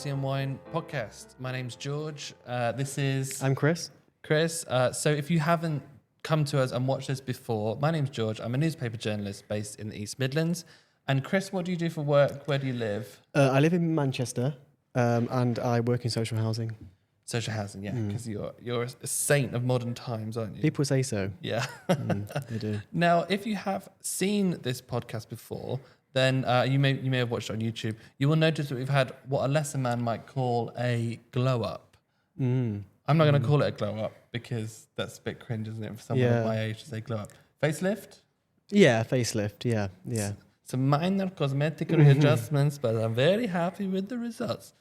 Morrissey and Wine podcast. My name's George. I'm Chris. So if you haven't come to us and watched us before, my name's George. I'm a newspaper journalist based in the East Midlands. And Chris, what do you do for work? Where do you live? I live in Manchester, and I work in social housing. Social housing, yeah, because you're a saint of modern times, aren't you? People say so. Yeah. They do. Now, if you have seen this podcast before, then you may have watched it on YouTube. You will notice that we've had what a lesser man might call a glow up. I'm not going to call it a glow up because that's a bit cringe, isn't it, for someone of my age to say glow up. Facelift? Yeah, facelift. Yeah. Some minor cosmetic readjustments, but I'm very happy with the results.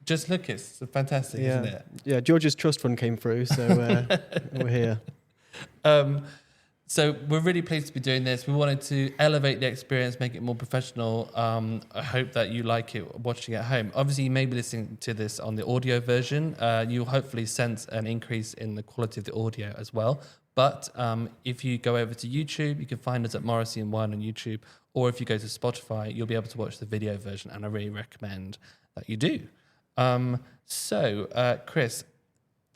Just look, it's fantastic, isn't it? Yeah, George's trust fund came through, so we're here. So we're really pleased to be doing this. We wanted to elevate the experience, make it more professional. I hope that you like it watching at home. Obviously, you may be listening to this on the audio version. You'll hopefully sense an increase in the quality of the audio as well. But if you go over to YouTube, you can find us at Morrissey and Wine on YouTube. Or if you go to Spotify, you'll be able to watch the video version. And I really recommend that you do. Chris,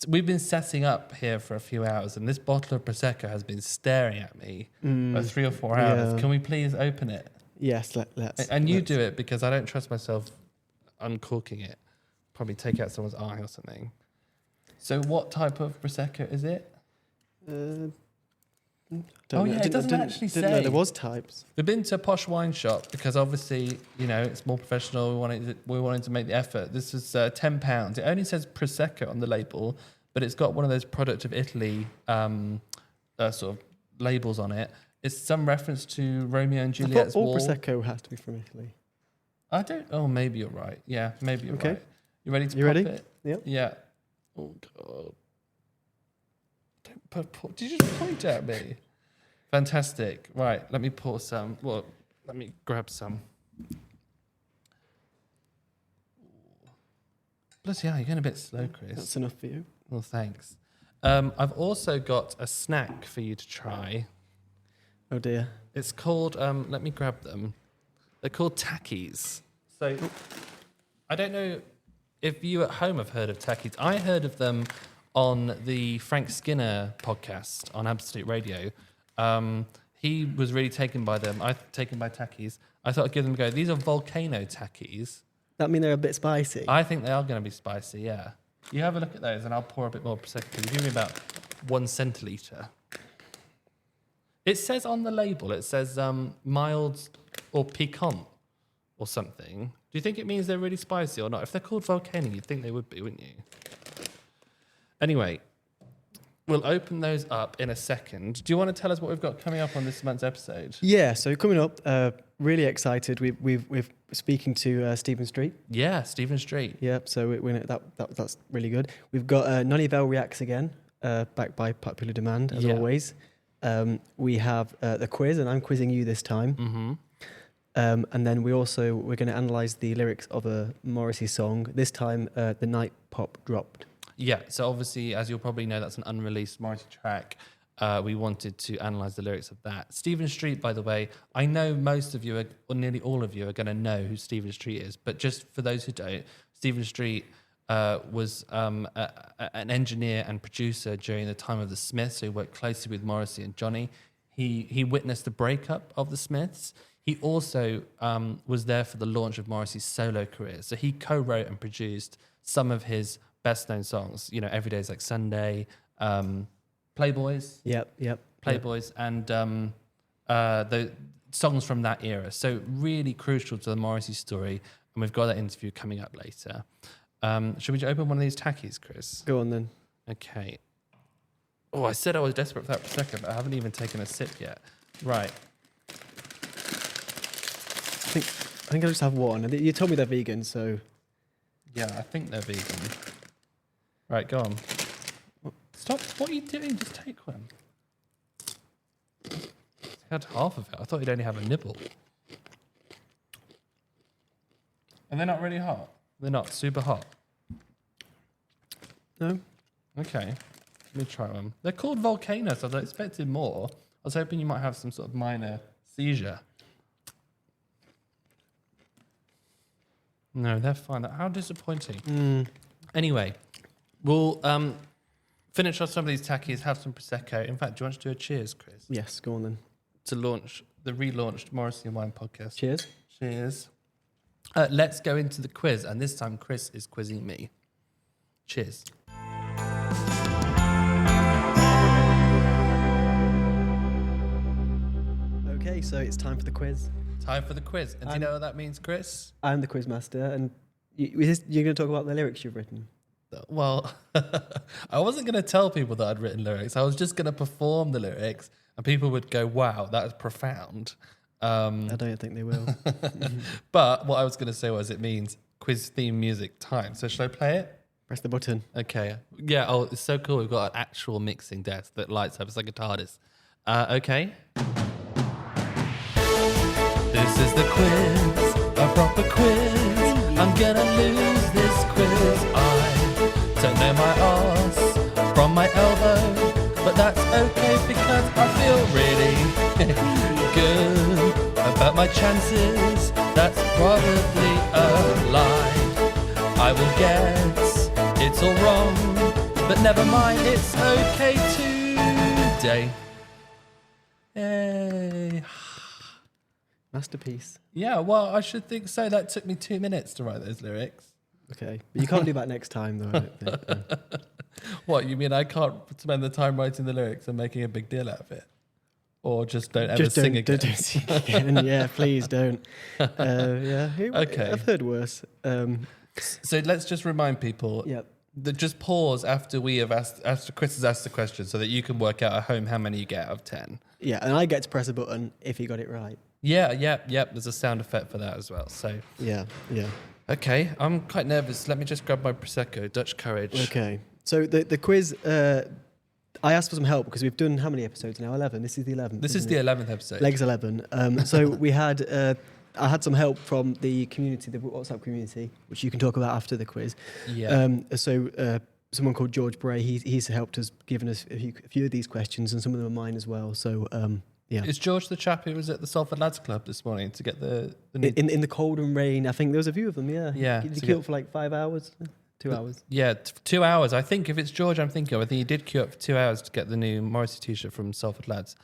we've been setting up here for a few hours, and this bottle of Prosecco has been staring at me for 3 or 4 hours. Yeah. Can we please open it? Yes, let's. And you do it, because I don't trust myself uncorking it. Probably take out someone's eye or something. So what type of Prosecco is it? It doesn't actually say. Didn't know there was types. We've been to a posh wine shop because obviously, it's more professional. We wanted to make the effort. This is £10. It only says Prosecco on the label, but it's got one of those product of Italy sort of labels on it. It's some reference to Romeo and Juliet's all War. Prosecco has to be from Italy. I don't. Oh, maybe you're right. Yeah, maybe you're right. You ready to You pop ready? it? Yep. Yeah. Oh God. Did you just point at me? Fantastic. Right, let me pour some. Well, let me grab some. Bloody hell, you're going a bit slow, Chris. That's enough for you. Well, thanks. I've also got a snack for you to try. Oh dear. It's called, let me grab them. They're called Takis. So, I don't know if you at home have heard of Takis. I heard of them on the Frank Skinner podcast on Absolute Radio. He was really taken by them. Taken by Takis. I thought I'd give them a go. These are volcano Takis. That mean they're a bit spicy? I think they are going to be spicy, yeah. You have a look at those and I'll pour a bit more Prosecco. You give me about 1 centilitre. It says on the label, it says mild or piquant or something. Do you think it means they're really spicy or not? If they're called volcano, you'd think they would be, wouldn't you? Anyway, we'll open those up in a second. Do you want to tell us what we've got coming up on this month's episode? Yeah, so coming up, really excited. We're speaking to Stephen Street. Yeah, Stephen Street. Yep, so that's really good. We've got Nanny Val Reacts again, backed by popular demand, as always. We have the quiz, and I'm quizzing you this time. Mm-hmm. And then we're going to analyse the lyrics of a Morrissey song. This time, The Night Pop Dropped. Yeah, so obviously, as you'll probably know, that's an unreleased Morrissey track. We wanted to analyse the lyrics of that. Stephen Street, by the way, I know most of you, or nearly all of you, are going to know who Stephen Street is. But just for those who don't, Stephen Street was an engineer and producer during the time of the Smiths, so he worked closely with Morrissey and Johnny. He witnessed the breakup of the Smiths. He also was there for the launch of Morrissey's solo career. So he co-wrote and produced some of his best-known songs, Every Day's Like Sunday, Playboys. Yep. Playboys, and the songs from that era. So really crucial to the Morrissey story, and we've got that interview coming up later. Should we open one of these Takis, Chris? Go on then. Okay. Oh, I said I was desperate for that Prosecco, but I haven't even taken a sip yet. Right. I think I'll just have one. You told me they're vegan, so... Yeah, I think they're vegan. Right, go on. Stop. What are you doing? Just take one. I had half of it. I thought you'd only have a nibble. And they're not really hot? They're not super hot? No. Okay. Let me try one. They're called volcanoes, so I expected more. I was hoping you might have some sort of minor seizure. No, they're fine. How disappointing. Anyway, we'll finish off some of these tackies, have some Prosecco. In fact, do you want to do a cheers, Chris? Yes, go on then. To launch the relaunched Morrissey and Wine podcast. Cheers. Cheers. Let's go into the quiz, and this time Chris is quizzing me. Cheers. Okay, so it's time for the quiz. Time for the quiz. And do you know what that means, Chris? I'm the quiz master, and you're going to talk about the lyrics you've written. Well, I wasn't going to tell people that I'd written lyrics. I was just going to perform the lyrics, and people would go, "Wow, that is profound." I don't think they will. But what I was going to say was it means quiz theme music time. So should I play it? Press the button. Okay. Yeah. Oh, it's so cool. We've got an actual mixing desk that lights up. It's like a TARDIS. Okay. This is the quiz, a proper quiz. I'm gonna lose this quiz. I don't know my arse from my elbow, but that's okay because I feel really good about my chances. That's probably a lie. I will guess it's all wrong, but never mind, it's okay today. Yay. Masterpiece. Yeah, well, I should think so. That took me 2 minutes to write those lyrics. Okay, but you can't do that next time, though. I don't think. What, you mean I can't spend the time writing the lyrics and making a big deal out of it? Or just don't ever sing again? Don't sing again. Yeah, please don't. Yeah. Okay. I've heard worse. So let's just remind people Yep. that just pause after we have after Chris has asked the question so that you can work out at home how many you get out of 10. Yeah, and I get to press a button if you got it right. Yeah. There's a sound effect for that as well. So Yeah. okay, I'm quite nervous. Let me just grab my Prosecco, Dutch courage. Okay. So the quiz, I asked for some help because we've done how many episodes now? 11. This is the 11th. This is the 11th episode. Legs 11. So we had, I had some help from the community, the WhatsApp community, which you can talk about after the quiz. Yeah. Someone called George Bray, he's helped us, given us a few of these questions, and some of them are mine as well. So yeah. Is George the chap who was at the Salford Lads Club this morning to get the new... in the cold and rain? I think there was a few of them. Yeah. Yeah. Did you queue up for like 5 hours? 2 hours? Yeah, 2 hours. I think if it's George I'm thinking of, I think he did queue up for 2 hours to get the new Morrissey t-shirt from Salford Lads.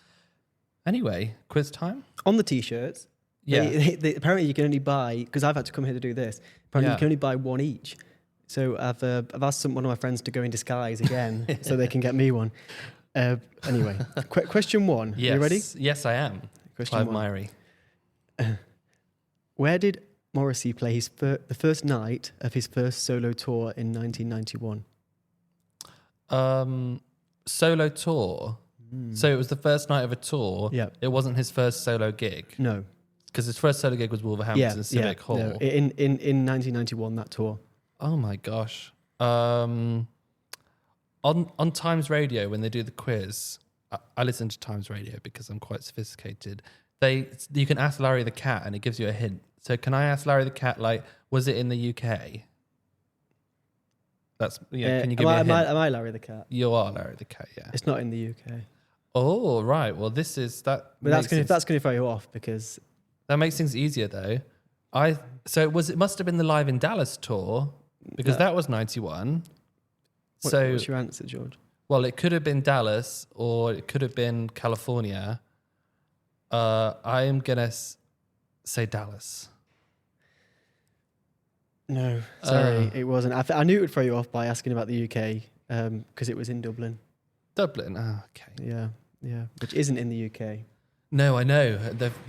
Anyway, quiz time? On the t-shirts, Yeah. they apparently you can only buy, because I've had to come here to do this, apparently you can only buy one each. So I've asked one of my friends to go in disguise again so they can get me one. Anyway, question one. Yes. Are you ready? Yes, I am. Question Clive one. Myrie. Where did Morrissey play the first night of his first solo tour in 1991? Solo tour. So it was the first night of a tour. Yeah. It wasn't his first solo gig. No. Because his first solo gig was Wolverhampton Civic Hall. No. In 1991, that tour. Oh my gosh. On Times Radio, when they do the quiz, I listen to Times Radio because I'm quite sophisticated. You can ask Larry the Cat and it gives you a hint. So can I ask Larry the Cat, like, was it in the UK? Can you give me a hint? Am I Larry the Cat? You are Larry the Cat, yeah. It's not in the UK. Oh, right. Well, this is that. But that's going to throw you off because that makes things easier, though. It must have been the Live in Dallas tour because that was 91. What's your answer, George? Well, it could have been Dallas or it could have been California. I am going to say Dallas. No, sorry, it wasn't. I knew it would throw you off by asking about the UK because it was in Dublin. Dublin, okay. Yeah, which isn't in the UK. No, I know.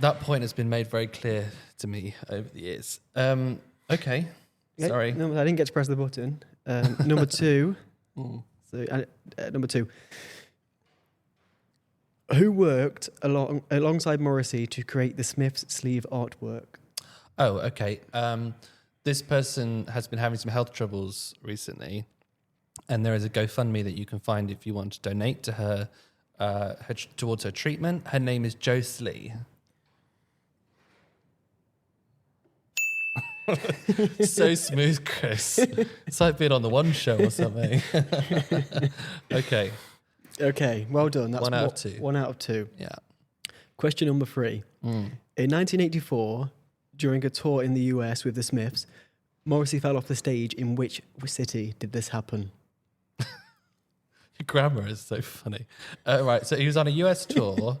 That point has been made very clear to me over the years. Okay, sorry. No, I didn't get to press the button. Number two. So number two. Who worked alongside Morrissey to create the Smiths sleeve artwork? Oh, okay. This person has been having some health troubles recently, and there is a GoFundMe that you can find if you want to donate to her, towards her treatment. Her name is Jo Slee. So smooth, Chris. It's like being on the One Show or something. Okay, well done. That's 1 out of 2. 1 out of 2. Yeah. Question number 3. In 1984, during a tour in the US with the Smiths, Morrissey fell off the stage. In which city did this happen? Your grammar is so funny. Right, so he was on a US tour.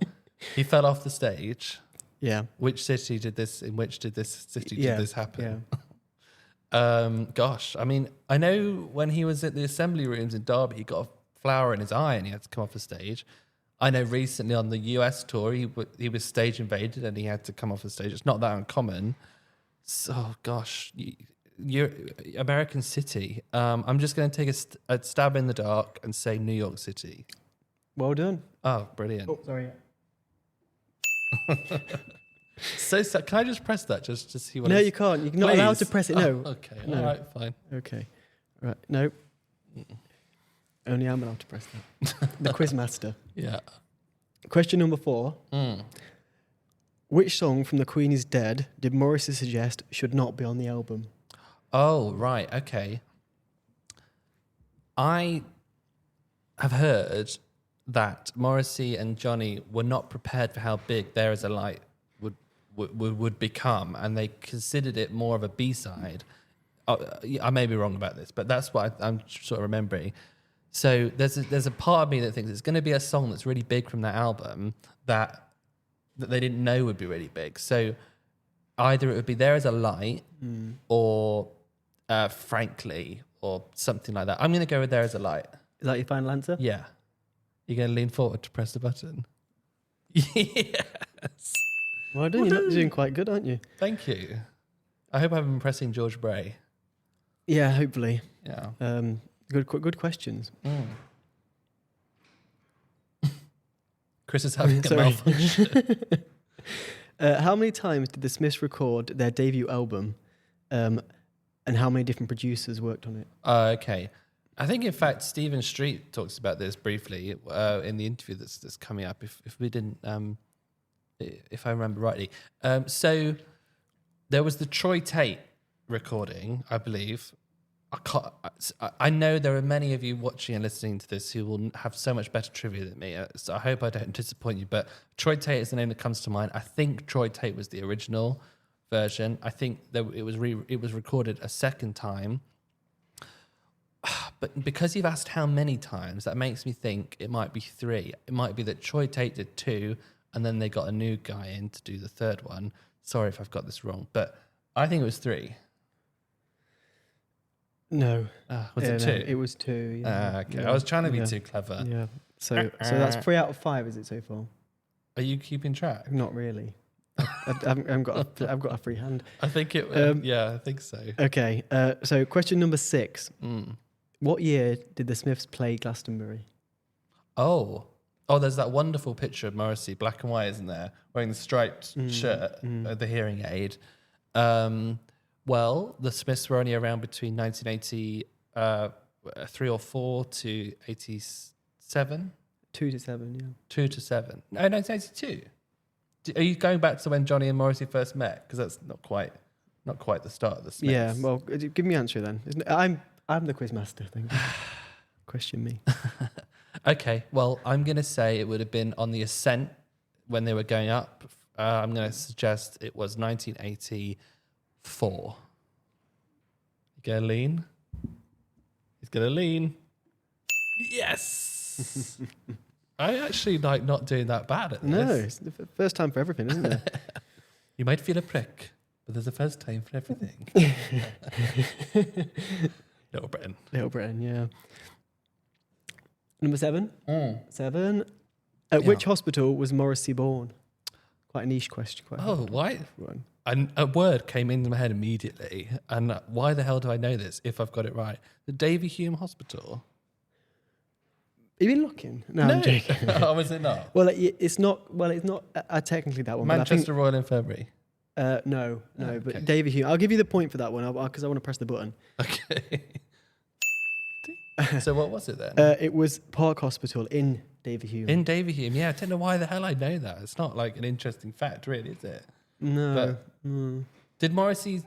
He fell off the stage. Yeah. Which city did this? In which did this city did this happen? Yeah. Gosh, I mean, I know when he was at the assembly rooms in Derby, he got a flower in his eye and he had to come off the stage. I know recently on the US tour, he was stage invaded and he had to come off the stage. It's not that uncommon. So, gosh, you're American City. I'm just going to take a stab in the dark and say New York City. Well done. Oh, brilliant. Oh, sorry. So, can I just press that just to see what? No, you can't. You're not allowed to press it. No. Oh, okay. No. All right. Fine. Okay. Right. No. Only I'm allowed to press that. The quizmaster. Yeah. Question number 4. Which song from The Queen Is Dead did Morrissey suggest should not be on the album? Oh, right. Okay. I have heard that Morrissey and Johnny were not prepared for how big There Is a Light would become, and they considered it more of a B-side. I may be wrong about this, but that's what I'm sort of remembering. So there's a part of me that thinks it's going to be a song that's really big from that album that they didn't know would be really big. So either it would be There Is a Light or Frankly or something like that. I'm going to go with There Is a Light. Is that your final answer? Yeah. You're going to lean forward to press the button? Yes. Well done. You're doing quite good, aren't you? Thank you. I hope I'm impressing George Bray. Yeah, hopefully. Yeah. Good questions. Chris is having a malfunction. How many times did the Smiths record their debut album, and how many different producers worked on it? Okay. I think, in fact, Stephen Street talks about this briefly in the interview that's coming up, if we didn't, if I remember rightly. So there was the Troy Tate recording, I believe. I know there are many of you watching and listening to this who will have so much better trivia than me, so I hope I don't disappoint you, but Troy Tate is the name that comes to mind. I think Troy Tate was the original version. I think it was recorded a second time. But because you've asked how many times, that makes me think it might be 3. It might be that Troy Tate did 2, and then they got a new guy in to do the third one. Sorry if I've got this wrong, but I think it was 3. No. Was it 2? No, it was 2. Yeah. Okay. Yeah. I was trying to be too clever. Yeah. So that's 3 out of 5, is it so far? Are you keeping track? Not really. I've got a free hand. I think it. Yeah, I think so. Okay. So question number 6. What year did the Smiths play Glastonbury? Oh, there's that wonderful picture of Morrissey, black and white, isn't there? Wearing the striped shirt, the hearing aid. Well, the Smiths were only around between 1983 or 4 to 87. 2 to 7, yeah. 2 to 7. No, 1982. Are you going back to when Johnny and Morrissey first met? Because that's not quite the start of the Smiths. Yeah. Well, give me an answer then. I'm the quizmaster. Thank you. Question me. Okay. Well, I'm going to say it would have been on the ascent when they were going up. I'm going to suggest it was 1984. You going to lean? He's going to lean. Yes. I actually like not doing that bad at this. No, it's the first time for everything, isn't it? You might feel a prick, but there's a first time for everything. Little Britain, yeah. Number 7. 7. At which hospital was Morrissey born? Quite a niche question. Why? And a word came into my head immediately. And why the hell do I know this if I've got it right? The Davy Hume Hospital. Have you been looking? No, I'm joking. Oh, is it not? Well, it's not. Well, it's not technically that one. Manchester Royal Infirmary. No, okay. But Davy Hume. I'll give you the point for that one because I want to press the button. Okay. So what was it then? It was Park Hospital in Davy Hume. In Davy Hume, yeah. I don't know why the hell I know that. It's not like an interesting fact, really, is it? No. Did Morrissey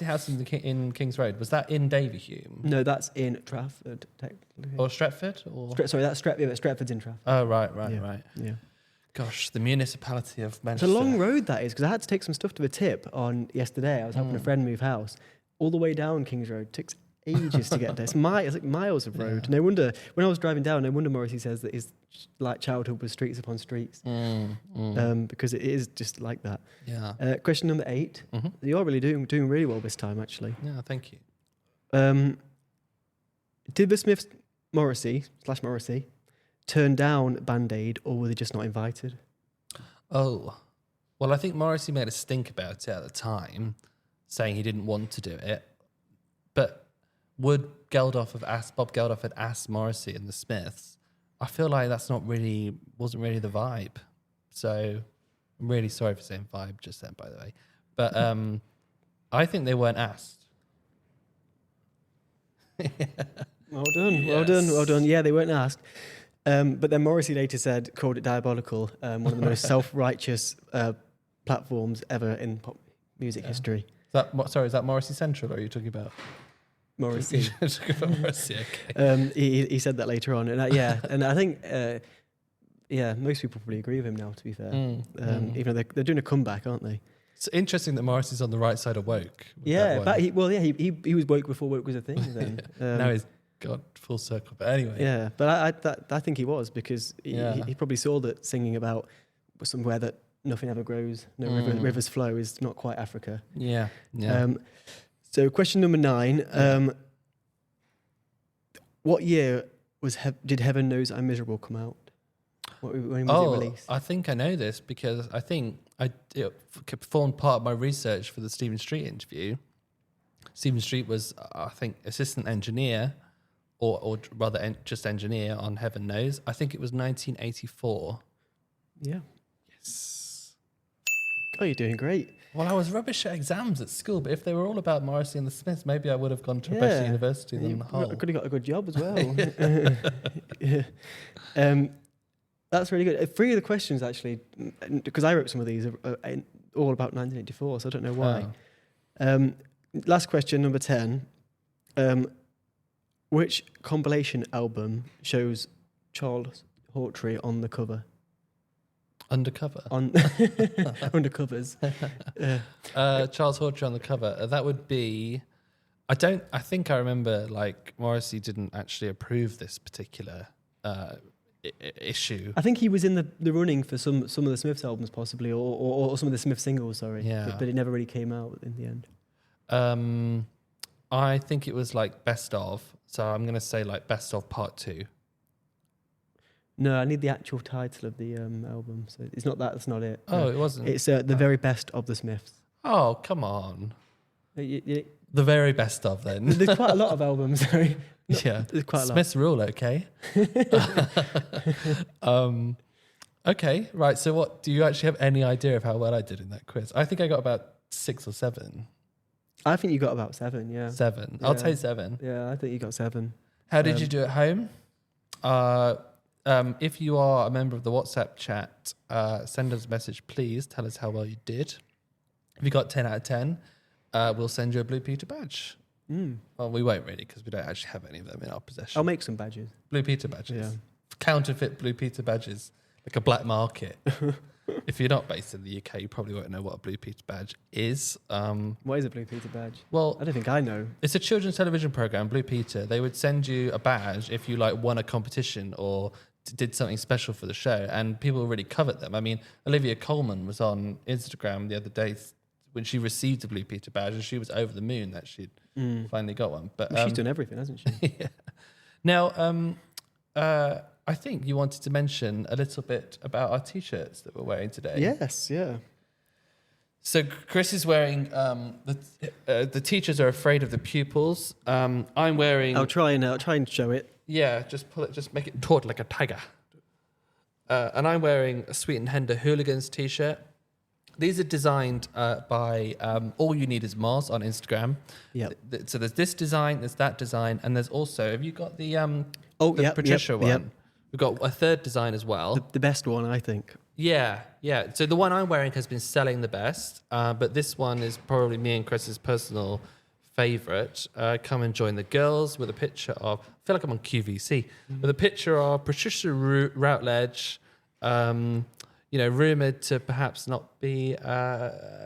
House in King's Road, was that in Davy Hume? No, that's in Trafford, technically. Or Stretford? Sorry, that's Stretford's in Trafford. Oh, right. Yeah. Gosh, the municipality of Manchester. It's a long road, that is, because I had to take some stuff to the tip on yesterday. I was helping a friend move house, all the way down King's Road. Takes ages to get there. It's like miles of road. No wonder, when I was driving down, no wonder Morrissey says that his like childhood was streets upon streets. Because it is just like that. Yeah. Question number 8. Mm-hmm. You're really doing really well this time, actually. Yeah, thank you. Did the Smiths, Morrissey turn down Band-Aid, or were they just not invited? Oh, well, I think Morrissey made a stink about it at the time, saying he didn't want to do it. But would Bob Geldof had asked Morrissey and the Smiths, I feel like wasn't really the vibe. So I'm really sorry for saying vibe just then, by the way. But I think they weren't asked. Well done. Yeah, they weren't asked. But then Morrissey later called it diabolical, one of the most self-righteous platforms ever in pop music history. Is that Morrissey Central, or are you talking about Morrissey? Talking about Morrissey, okay. He said that later on, and and I think most people probably agree with him now. To be fair, even though they're doing a comeback, aren't they? It's interesting that Morrissey's on the right side of woke. Yeah, but he was woke before woke was a thing. Then now he's got full circle. But anyway, yeah. But I think he was, because he probably saw that singing about somewhere that nothing ever grows, rivers flow, is not quite Africa. Yeah. So question number 9. What year did Heaven Knows I'm Miserable come out? When was it released? I think I know this because I think it formed part of my research for the Stephen Street interview. Stephen Street was, I think, assistant engineer, or rather just engineer on Heaven Knows. I think it was 1984. Yeah. Yes. Oh, you're doing great. Well, I was rubbish at exams at school, but if they were all about Morrissey and the Smiths, maybe I would have gone to a better university than the whole. Could have got a good job as well. That's really good. 3 of the questions, actually, because I wrote some of these, are all about 1984, so I don't know why. Oh. Last question, number 10. Which compilation album shows Charles Hawtrey on the cover? Undercover? Undercovers. Charles Hawtrey on the cover. That would be... I think I remember, like, Morrissey didn't actually approve this particular issue. I think he was in the running for some of the Smiths albums, possibly, or some of the Smiths singles, sorry. Yeah. But it never really came out in the end. I think it was like best of, so I'm going to say like best of part 2. No, I need the actual title of the album. So it's not that. That's not it. Oh, no. It wasn't. It's the very best of the Smiths. Oh, come on. The very best of, then. There's quite a lot of albums. Sorry. Yeah, there's quite a lot. Smiths rule, okay. Okay, right. So, what do you actually have any idea of how well I did in that quiz? I think I got about 6 or 7. I think you got about 7. Yeah. 7. Yeah. I'll take 7. Yeah, I think you got 7. How did you do at home? If you are a member of the WhatsApp chat, send us a message, please. Tell us how well you did. If you got 10 out of 10, we'll send you a Blue Peter badge. Well, we won't really, because we don't actually have any of them in our possession. I'll make some badges. Blue Peter badges. Yeah. Counterfeit Blue Peter badges, like a black market. If you're not based in the UK, you probably won't know what a Blue Peter badge is. What is a Blue Peter badge? Well, I don't think I know. It's a children's television program, Blue Peter. They would send you a badge if you like won a competition or did something special for the show, and people really covet them. I mean, Olivia Colman was on Instagram the other day when she received a Blue Peter badge, and she was over the moon that she'd finally got one. But she's done everything, hasn't she? Yeah. Now, I think you wanted to mention a little bit about our T-shirts that we're wearing today. Yes, yeah. So Chris is wearing the teachers are afraid of the pupils. I'm wearing. I'll try and show it. Yeah, just pull it, just make it taut like a tiger. And I'm wearing a Sweet and Hender Hooligans T-shirt. These are designed by All You Need Is Moz on Instagram. Yeah. So there's this design, there's that design, and there's also, have you got the Patricia one? Yep. We've got a third design as well. The best one, I think. Yeah. So the one I'm wearing has been selling the best, but this one is probably me and Chris's personal favourite. Come and join the girls with a picture of, I feel like I'm on QVC, with a picture of Patricia Routledge, rumored to perhaps not be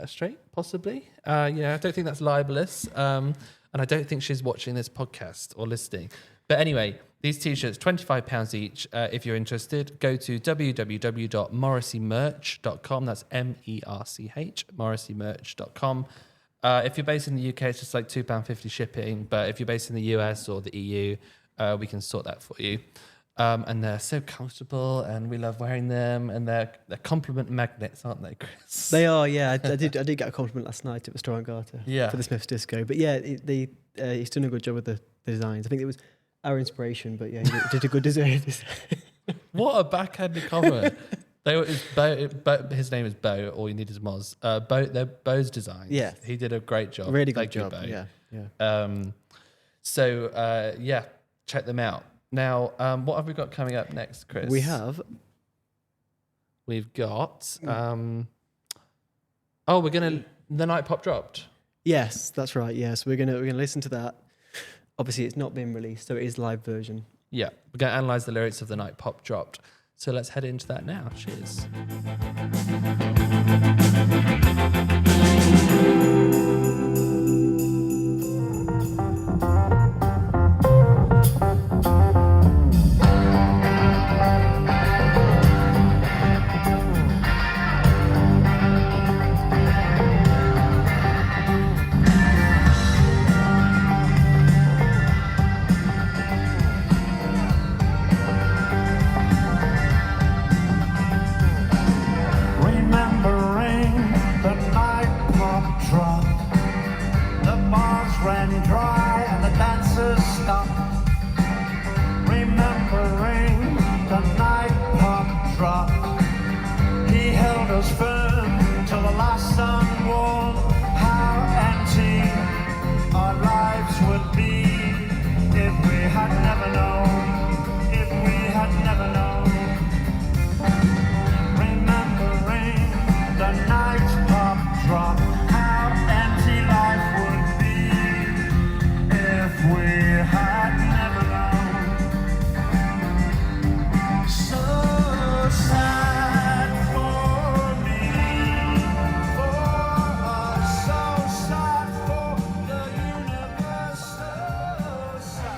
straight, possibly. I don't think that's libelous. And I don't think she's watching this podcast or listening. But anyway, these t-shirts, £25 each. If you're interested, go to www.morrisseymerch.com. That's MERCH, morrisseymerch.com. If you're based in the UK, it's just like £2.50 shipping. But if you're based in the US or the EU, we can sort that for you. And they're so comfortable, and we love wearing them. And they're compliment magnets, aren't they, Chris? They are, yeah. I did get a compliment last night at Restaurant Garter for the Smiths Disco. But yeah, he's done a good job with the designs. I think it was our inspiration, but yeah, he did a good design. What a backhanded comment. His name is Bo. All you need is Moz. They're Bo's designs. Yeah, he did a great job. Really good job. Bo. Yeah. Check them out. Now, what have we got coming up next, Chris? We've got. We're gonna. The Night Pop dropped. Yes, that's right. Yes, we're gonna listen to that. Obviously, it's not been released, so it is live version. Yeah, we're gonna analyze the lyrics of The Night Pop dropped. So let's head into that now. Cheers.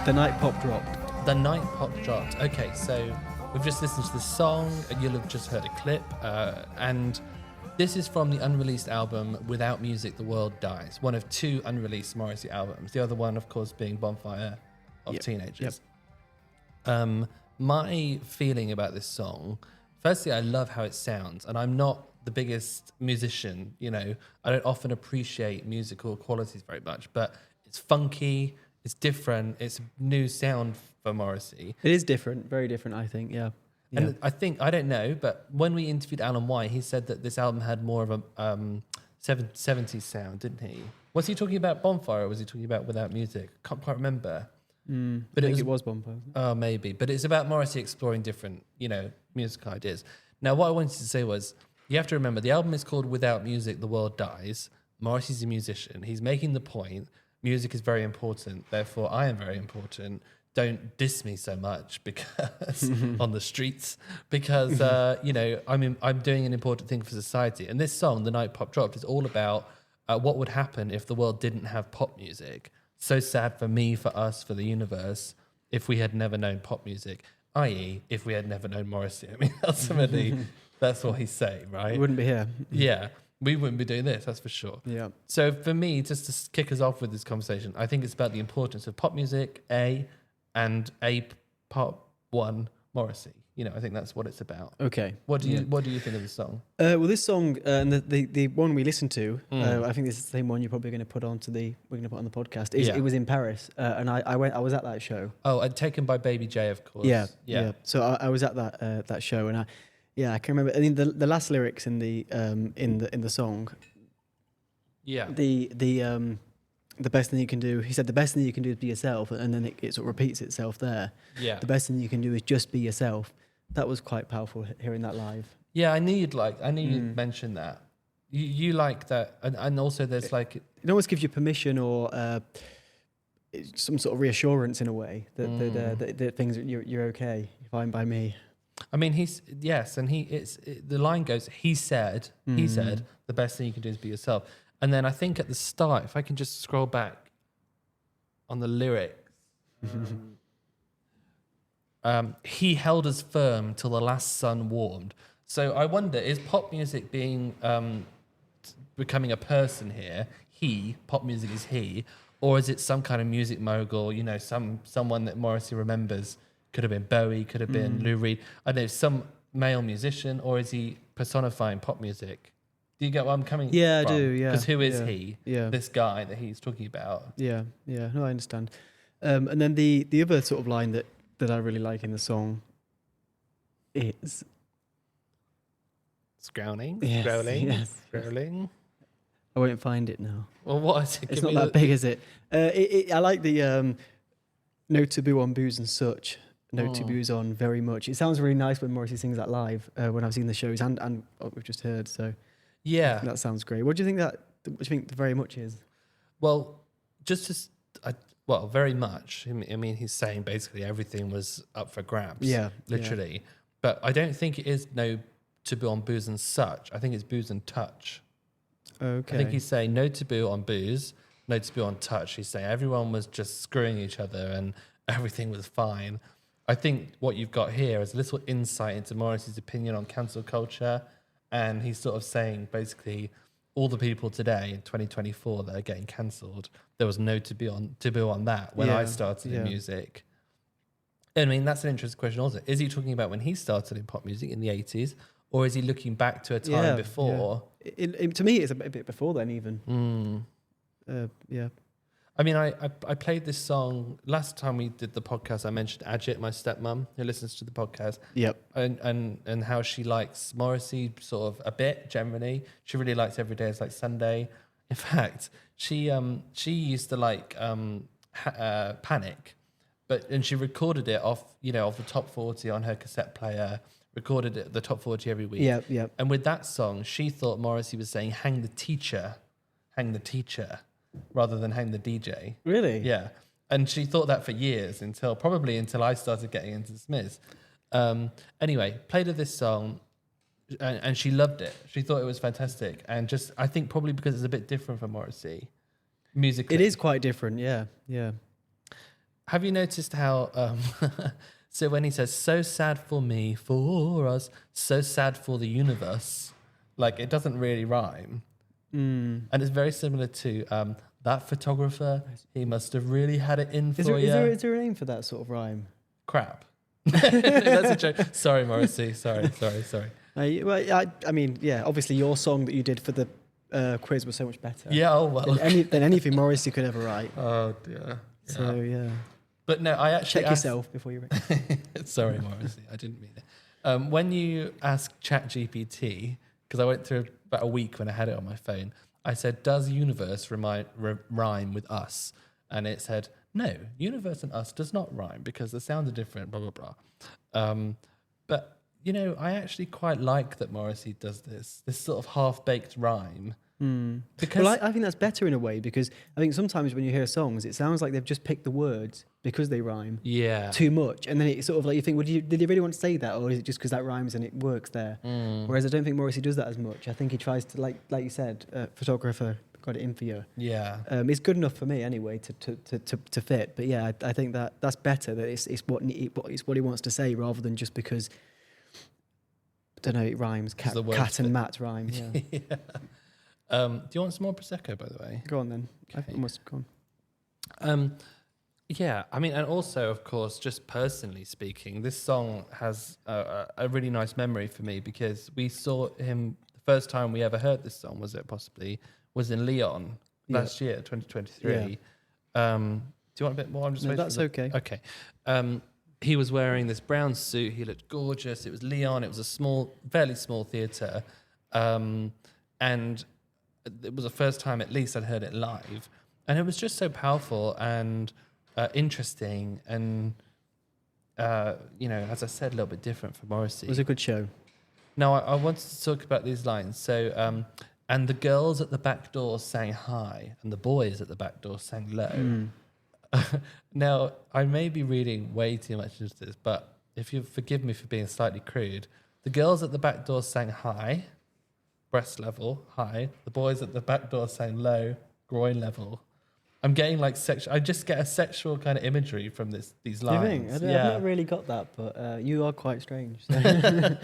The Night Pop dropped. The Night Pop dropped. Okay, so we've just listened to the song, and you'll have just heard a clip. And this is from the unreleased album Without Music, The World Dies. One of two unreleased Morrissey albums. The other one, of course, being Bonfire of Teenagers. My feeling about this song, firstly, I love how it sounds. And I'm not the biggest musician, I don't often appreciate musical qualities very much. But it's funky. It's different. It's a new sound for Morrissey. It is different, very different, I think, yeah. And I don't know, but when we interviewed Alan White, he said that this album had more of a 70s sound, didn't he? Was he talking about Bonfire or was he talking about Without Music? Can't quite remember. But it was Bonfire. Oh, maybe. But it's about Morrissey exploring different, musical ideas. Now, what I wanted to say was, you have to remember, the album is called Without Music, The World Dies. Morrissey's a musician. He's making the point. Music is very important, therefore I am very important. Don't diss me so much because on the streets, because I'm doing an important thing for society. And this song, The Night Pop Dropped, is all about what would happen if the world didn't have pop music. So sad for me, for us, for the universe, if we had never known pop music, i.e., if we had never known Morrissey. I mean, ultimately, that's what he's saying, right? We wouldn't be here. Yeah. We wouldn't be doing this, that's for sure. Yeah. So for me, just to kick us off with this conversation, I think it's about the importance of pop music, and pop one Morrissey. I think that's what it's about. Okay. What do you think of the song? Well, this song and the one we listened to, I think this is the same one you're probably going to put on the podcast. It was in Paris, and I was at that show. Oh, and taken by Baby J, of course. Yeah. So I was at that show, and I can remember. I mean, the last lyrics in the song. Yeah. The best thing you can do. He said the best thing you can do is be yourself, and then it sort of repeats itself there. Yeah. The best thing you can do is just be yourself. That was quite powerful hearing that live. Yeah, I knew you'd mention that. You like that, and also there's like it almost gives you permission or some sort of reassurance in a way that things you're okay, you're fine by me. I mean, the line goes, he said, the best thing you can do is be yourself. And then I think at the start, if I can just scroll back on the lyrics, he held us firm till the last sun warmed. So I wonder, is pop music becoming a person here? Pop music is he, or is it some kind of music mogul? You know, someone that Morrissey remembers. Could have been Bowie, could have been Lou Reed. I don't know, some male musician, or is he personifying pop music? Do you get where I'm coming from? Yeah, I do, yeah. Because who is he? Yeah. This guy that he's talking about. Yeah. No, I understand. And then the other sort of line that I really like in the song is... Scrolling? Yes, Scrolling? yes. Scrolling? I won't find it now. Well, what is it? It's not that big, is it? I like the no taboo on booze and such. No taboos on very much. It sounds really nice when Morrissey sings that live when I've seen the shows and what we've just heard. So yeah, that sounds great. What do you think the very much is? Well, very much. I mean, he's saying basically everything was up for grabs. Yeah, literally. Yeah. But I don't think it is no taboo on booze and such. I think it's booze and touch. Okay. I think he's saying no taboo on booze, no taboo on touch. He's saying everyone was just screwing each other and everything was fine. I think what you've got here is a little insight into Morrissey's opinion on cancel culture. And he's sort of saying basically all the people today in 2024 that are getting cancelled, there was no taboo on that when I started in music. I mean, that's an interesting question also. Is he talking about when he started in pop music in the 80s, or is he looking back to a time before? Yeah. To me, it's a bit before then even. Yeah. I mean, I played this song last time we did the podcast. I mentioned Ajit, my stepmom, who listens to the podcast. Yep. And how she likes Morrissey sort of a bit generally. She really likes Every Day Is Like Sunday. In fact, she used to like Panic, and she recorded it off the top 40 on her cassette player. Recorded it the top 40 every week. Yeah. And with that song, she thought Morrissey was saying hang the teacher, rather than hang the DJ. Really? Yeah. And she thought that for years until I started getting into Smiths. Anyway, played her this song and she loved it. She thought it was fantastic. And I think probably because it's a bit different from Morrissey musically. It is quite different, yeah. Have you noticed how... So when he says, so sad for me, for us, so sad for the universe, like it doesn't really rhyme. And it's very similar to that photographer. He must have really had it in for you. Is there a name for that sort of rhyme? Crap. That's a joke. Sorry, Morrissey. Sorry. I mean, yeah, obviously your song that you did for the quiz was so much better. Yeah, oh well. Than anything Morrissey could ever write. Oh, dear. Yeah. So, yeah. But no, I actually check yourself before you write. Sorry, Morrissey, I didn't mean it. When you ask ChatGPT, because I went through about a week when I had it on my phone, I said, does universe rhyme with us? And it said, no, universe and us does not rhyme because the sounds are different, blah, blah, blah. But, I actually quite like that Morrissey does this sort of half-baked rhyme. Because I think that's better in a way, because I think sometimes when you hear songs, it sounds like they've just picked the words because they rhyme too much. And then it's sort of like you think, well, did they really want to say that? Or is it just because that rhymes and it works there? Whereas I don't think Morrissey does that as much. I think he tries to, like you said, photographer got it in for you. Yeah. It's good enough for me anyway to fit. But yeah, I think that's better, that it's what he wants to say rather than just because, I don't know, it rhymes. Cat and Matt rhyme. Yeah. Yeah. Do you want some more Prosecco, by the way? Go on then. Okay. I must go on. Yeah, I mean, and also, of course, just personally speaking, this song has a really nice memory for me because we saw him, the first time we ever heard this song, was in Lyon last year, 2023. Yeah. Do you want a bit more? No, that's okay. Okay. He was wearing this brown suit. He looked gorgeous. It was Lyon. It was a fairly small theatre. And it was the first time, at least, I'd heard it live. And it was just so powerful and interesting and, as I said, a little bit different from Morrissey. It was a good show. Now, I wanted to talk about these lines. So, and the girls at the back door sang high and the boys at the back door sang low. Now, I may be reading way too much into this, but if you forgive me for being slightly crude, the girls at the back door sang high, breast level, high. The boys at the back door sang low, groin level. I'm getting like sexual. I just get a sexual kind of imagery from these lines. Do you think? I've not really got that, but you are quite strange. So,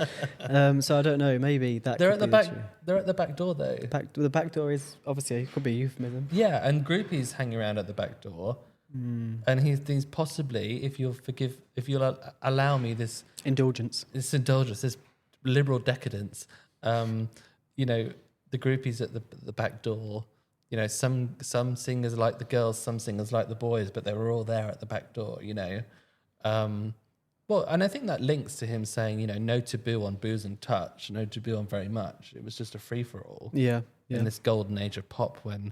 so I don't know. Maybe that. They're at the back. They're at the back door though. The back door is obviously it could be a euphemism. Yeah, and groupies hang around at the back door, and he's possibly, if you'll allow me this indulgence, this liberal decadence. You know, the groupies at the back door. You know, some singers like the girls, some singers like the boys, but they were all there at the back door, you know. Well, and I think that links to him saying, you know, no taboo on booze and touch, no taboo on very much. It was just a free-for-all. Yeah. In this golden age of pop when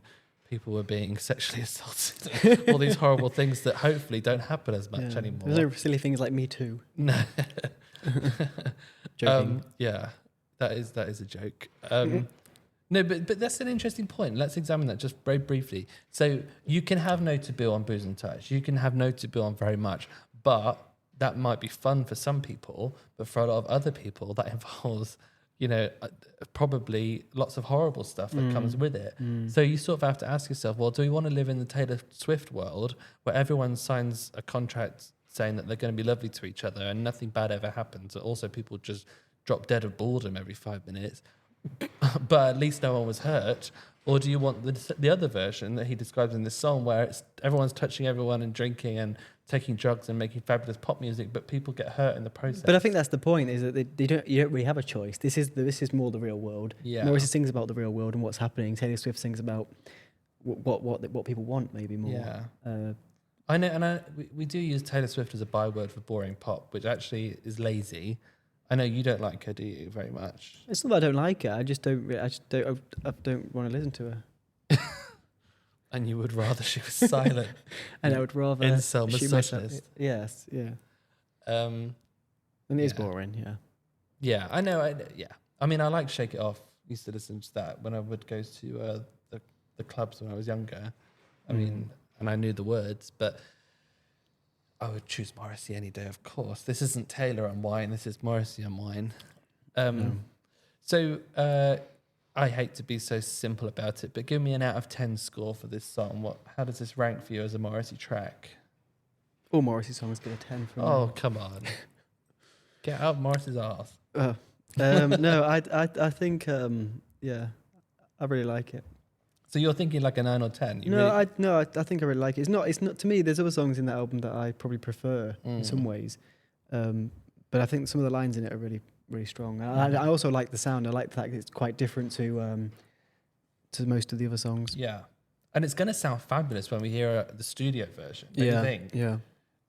people were being sexually assaulted. All these horrible things that hopefully don't happen as much anymore. There's no silly things like Me Too. No. Joking. Yeah, that is a joke. No, but that's an interesting point. Let's examine that just very briefly. So you can have no taboo on booze and touch. You can have no taboo on very much, but that might be fun for some people. But for a lot of other people, that involves, you know, probably lots of horrible stuff that comes with it. So you sort of have to ask yourself, well, do we want to live in the Taylor Swift world where everyone signs a contract saying that they're going to be lovely to each other and nothing bad ever happens? And also people just drop dead of boredom every 5 minutes. But at least no one was hurt. Or do you want the other version that he describes in this song where everyone's touching everyone and drinking and taking drugs and making fabulous pop music, but people get hurt in the process? But I think that's the point, is that you don't really have a choice. This is more the real world. Yeah. Morrissey sings about the real world and what's happening. Taylor Swift sings about what people want, maybe more. Yeah. I know, and we do use Taylor Swift as a byword for boring pop, which actually is lazy. I know you don't like her, do you, very much? It's not that I don't like her. I don't want to listen to her. And you would rather she was silent. And I would rather incel she misogynist. Yes, yeah. And it is boring, yeah. Yeah, I know. I mean, I like Shake It Off. Used to listen to that when I would go to the clubs when I was younger. I mean, and I knew the words, but I would choose Morrissey any day, of course. This isn't Taylor on wine. This is Morrissey on wine. So I hate to be so simple about it, but give me an out of 10 score for this song. How does this rank for you as a Morrissey track? All Morrissey songs get a 10 from me. Oh, come on. Get out of Morrissey's arse. No, I think, I really like it. So you're thinking like a 9 or 10? I think I really like it. It's not to me. There's other songs in that album that I probably prefer in some ways, but I think some of the lines in it are really, really strong. I also like the sound. I like the fact that it's quite different to most of the other songs. Yeah, and it's going to sound fabulous when we hear the studio version. Don't you think? Yeah,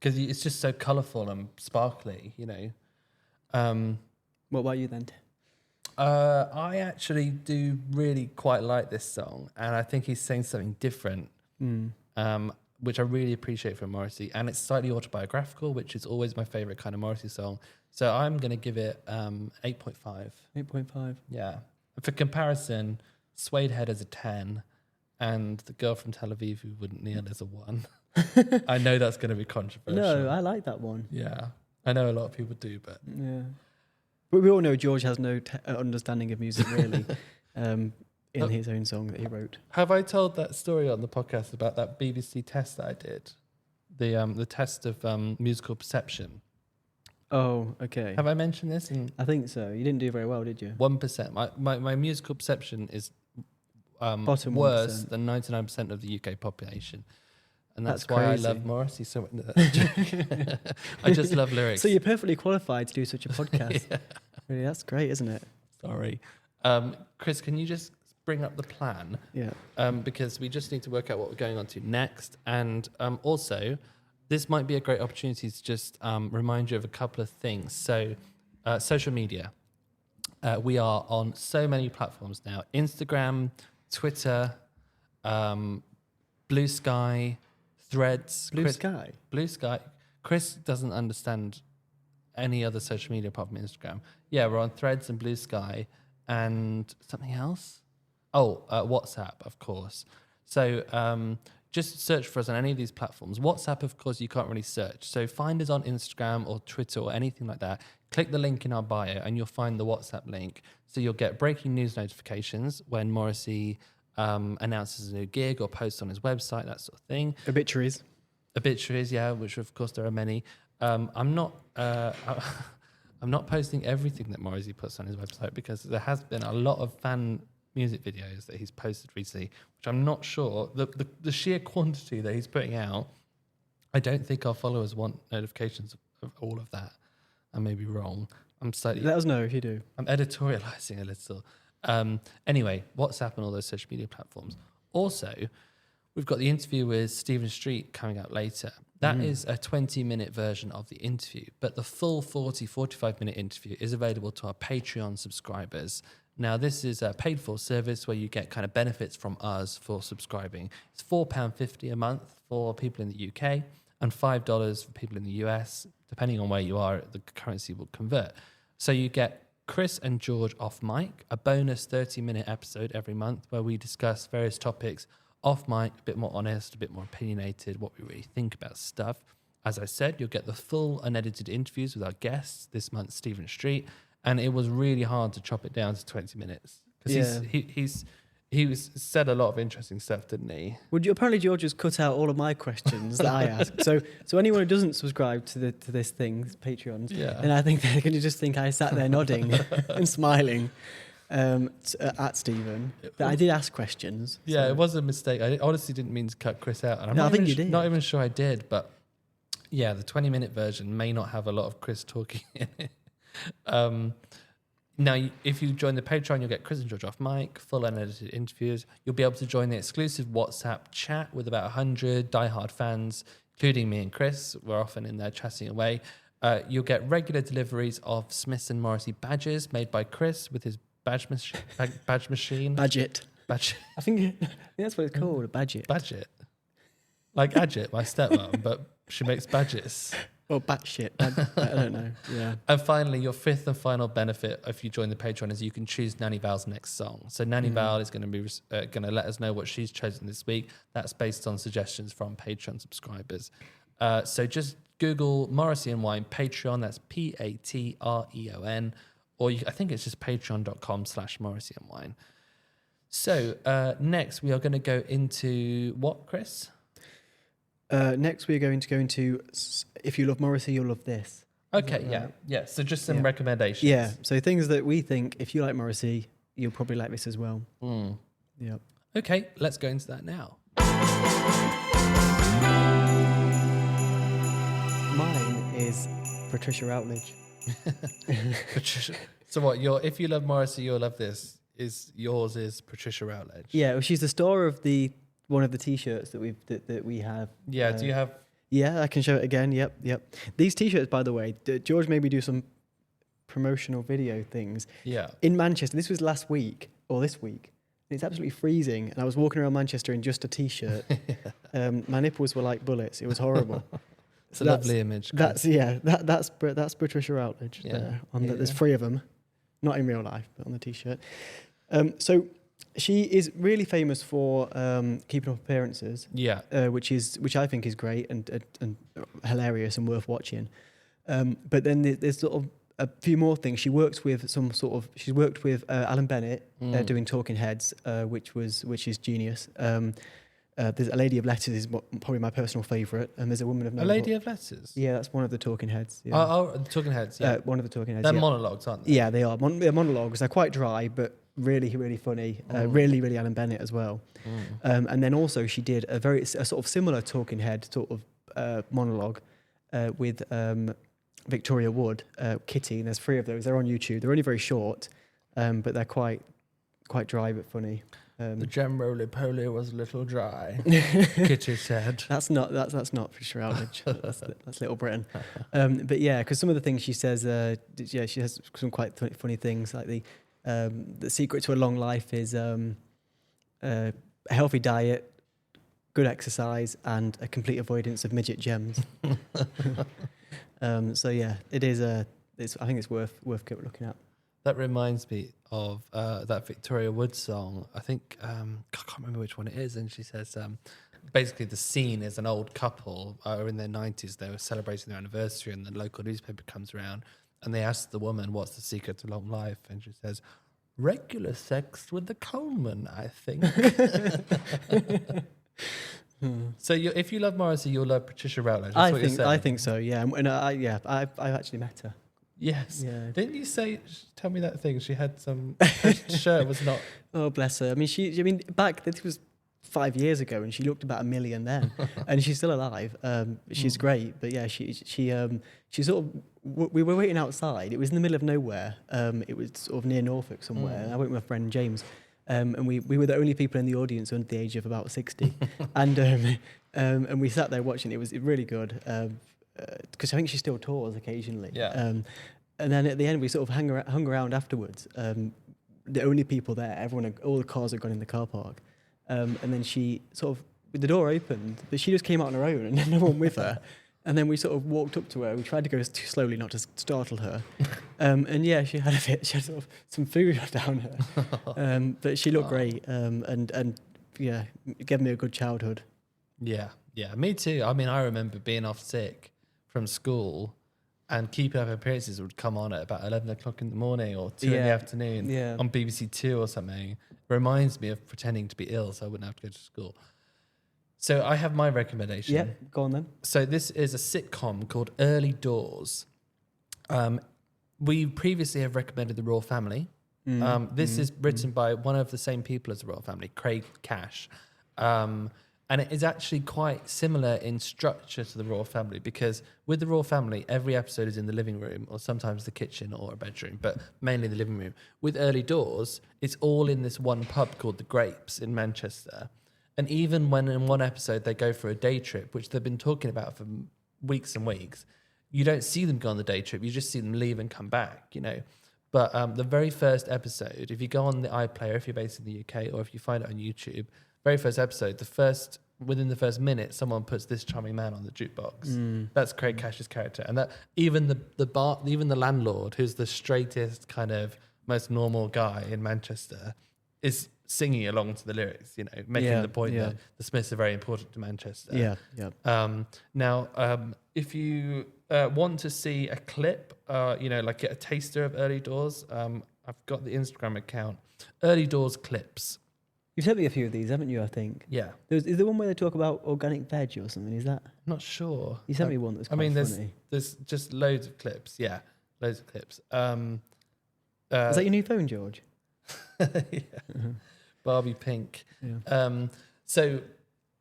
because it's just so colourful and sparkly. You know. What about you then? I actually do really quite like this song, and I think he's saying something different, which I really appreciate from Morrissey. And it's slightly autobiographical, which is always my favourite kind of Morrissey song. So I'm going to give it 8.5. 8.5. Yeah. For comparison, Suede Head is a 10, and The Girl from Tel Aviv Who Wouldn't Kneel is a 1. I know that's going to be controversial. No, I like that one. Yeah. I know a lot of people do, but... Yeah. But we all know George has no understanding of music, really, in his own song that he wrote. Have I told that story on the podcast about that BBC test that I did? The test of musical perception. Oh, okay. Have I mentioned this? I think so. You didn't do very well, did you? 1%. My musical perception is Bottom worse 1%. than 99% of the UK population. And that's Crazy. why I love Morrissey so much. No, I just love lyrics. So you're perfectly qualified to do such a podcast. Yeah. Really, that's great, isn't it? Sorry. Chris, can you just bring up the plan? Yeah. Because we just need to work out what we're going on to next. And also, this might be a great opportunity to just remind you of a couple of things. So, social media. We are on so many platforms now. Instagram, Twitter, Blue Sky, Threads. Blue Sky? Blue Sky. Chris doesn't understand any other social media apart from Instagram. Yeah, we're on Threads and Blue Sky and something else. Oh, WhatsApp, of course. So just search for us on any of these platforms. WhatsApp, of course, you can't really search. So find us on Instagram or Twitter or anything like that. Click the link in our bio and you'll find the WhatsApp link. So you'll get breaking news notifications when Morrissey announces a new gig or posts on his website, that sort of thing. Obituaries, yeah, which of course there are many. I'm not posting everything that Morrissey puts on his website because there has been a lot of fan music videos that he's posted recently, which I'm not sure the sheer quantity that he's putting out. I don't think our followers want notifications of all of that. I may be wrong. Let us know if you do. I'm editorializing a little. Anyway, WhatsApp and all those social media platforms. Also, we've got the interview with Stephen Street coming out later. That is a 20-minute version of the interview, but the full 45-minute interview is available to our Patreon subscribers. Now, this is a paid-for service where you get kind of benefits from us for subscribing. It's £4.50 a month for people in the UK and $5 for people in the US. Depending on where you are, the currency will convert. So you get Chris and George off mic, a bonus 30-minute episode every month where we discuss various topics off mic, a bit more honest, a bit more opinionated, what we really think about stuff. As I said, you'll get the full unedited interviews with our guests, this month Stephen Street, and it was really hard to chop it down to 20 minutes because he said a lot of interesting stuff, didn't he? Apparently George has cut out all of my questions that I asked. So anyone who doesn't subscribe to this thing, this Patreon, then I think they're going to just think I sat there nodding and smiling at Stephen. That I did ask questions. Yeah, so. It was a mistake. I honestly didn't mean to cut Chris out. And I think you did. Not even sure I did, but yeah, the 20-minute version may not have a lot of Chris talking in it. Now, if you join the Patreon, you'll get Chris and George off mic, full unedited interviews. You'll be able to join the exclusive WhatsApp chat with about 100 diehard fans, including me and Chris. We're often in there chatting away. You'll get regular deliveries of Smith and Morrissey badges made by Chris with his badge machine. Badget. I think that's what it's called, a badget. Badget. Like Adget, my stepmom, but she makes badges. Or batshit. I don't know. Yeah. And finally, your fifth and final benefit if you join the Patreon is you can choose Nanny Val's next song. So Nanny Val is going to be going to let us know what she's chosen this week. That's based on suggestions from Patreon subscribers. So just Google Morrissey and Wine Patreon. That's Patreon. Or I think it's just patreon.com/Morrissey and Wine. So next we are going to go into what, Chris? Next, we're going to go into If You Love Morrissey, You'll Love This. Okay, yeah. So just some recommendations. Yeah, so things that we think, if you like Morrissey, you'll probably like this as well. Yeah. Okay, let's go into that now. Mine is Patricia Routledge. Patricia. So what? If You Love Morrissey, You'll Love This. Yours is Patricia Routledge. Yeah, well, she's the star of one of the T-shirts that we have. Yeah, do you have? Yeah, I can show it again. Yep. These T-shirts, by the way, George made me do some promotional video things. Yeah. In Manchester, this was last week or this week. It's absolutely freezing, and I was walking around Manchester in just a T-shirt. My nipples were like bullets. It was horrible. It's a lovely image. That's Patricia Routledge. Yeah. There's 3 of them, not in real life, but on the T-shirt. So. She is really famous for keeping up appearances, which I think is great and hilarious and worth watching. But then there's sort of a few more things. She's worked with Alan Bennett doing Talking Heads, which is genius. There's A Lady of Letters is probably my personal favourite, and there's A Woman of No. A Lady of Letters. Yeah, that's one of the Talking Heads. Yeah. Oh, Talking Heads. Yeah, one of the Talking Heads. They're monologues, aren't they? Yeah, they are. They're monologues. They're quite dry, but really, really funny. Really, really Alan Bennett as well. And then also she did a sort of similar Talking Head sort of monologue with Victoria Wood, Kitty. And there's 3 of those. They're on YouTube. They're only very short, but they're quite dry but funny. The gem roly-poly was a little dry, Kitty said. That's not Patricia Routledge. That's Little Britain. But yeah, because some of the things she says, she has some quite funny things, like the secret to a long life is a healthy diet, good exercise, and a complete avoidance of midget gems. So yeah, it is. I think it's worth looking at. That reminds me of that Victoria Wood song. I think I can't remember which one it is. And she says, basically the scene is an old couple in their 90s. They were celebrating their anniversary, and the local newspaper comes around, and they ask the woman, "What's the secret to long life?" And she says, "Regular sex with the Coleman, I think." So if you love Morrissey, you'll love Patricia Routledge. That's what you're saying. I think so. Yeah, and I've actually met her. Yes. Yeah. Didn't you tell me that thing? She had some, her shirt was not. Oh, bless her. I mean, back, this was 5 years ago, and she looked about 1 million then, and she's still alive. She's great, but yeah, she sort of, we were waiting outside. It was in the middle of nowhere. It was sort of near Norfolk somewhere. And I went with my friend James, and we were the only people in the audience under the age of about 60, and we sat there watching. It was really good. Because I think she still tours occasionally. Yeah. And then at the end, we sort of hung around afterwards. The only people there, all the cars had gone in the car park. And then she sort of, with the door opened, but she just came out on her own and no one with her. And then we sort of walked up to her. We tried to go too slowly, not to startle her. And yeah, she had sort of some food down her. But she looked great. And yeah, gave me a good childhood. Yeah, me too. I mean, I remember being off sick from school, and Keeping Up Appearances would come on at about 11 o'clock in the morning or 2 in the afternoon on BBC Two or something. It reminds me of pretending to be ill so I wouldn't have to go to school. So I have my recommendation. Yeah, go on then. So this is a sitcom called Early Doors. We previously have recommended The Royal Family. This is written by one of the same people as The Royal Family, Craig Cash. And it is actually quite similar in structure to The Royal Family, because with The Royal Family, every episode is in the living room or sometimes the kitchen or a bedroom, but mainly the living room. With Early Doors, it's all in this one pub called The Grapes in Manchester. And even when in one episode they go for a day trip, which they've been talking about for weeks and weeks, you don't see them go on the day trip. You just see them leave and come back, you know. But the very first episode, if you go on the iPlayer, if you're based in the UK, or if you find it on YouTube, very first episode, within the first minute, someone puts this charming man on the jukebox. That's Craig Cash's character, and that even the landlord, who's the straightest kind of most normal guy in Manchester, is singing along to the lyrics. You know, making the point that the Smiths are very important to Manchester. Now, if you want to see a clip, like get a taster of Early Doors, I've got the Instagram account, Early Doors Clips. You've sent me a few of these, haven't you, I think? Yeah. Is there one where they talk about organic veg or something? Is that? I'm not sure. You sent me one that's quite funny. There's just loads of clips. Yeah, loads of clips. Is that your new phone, George? Barbie pink. Yeah. So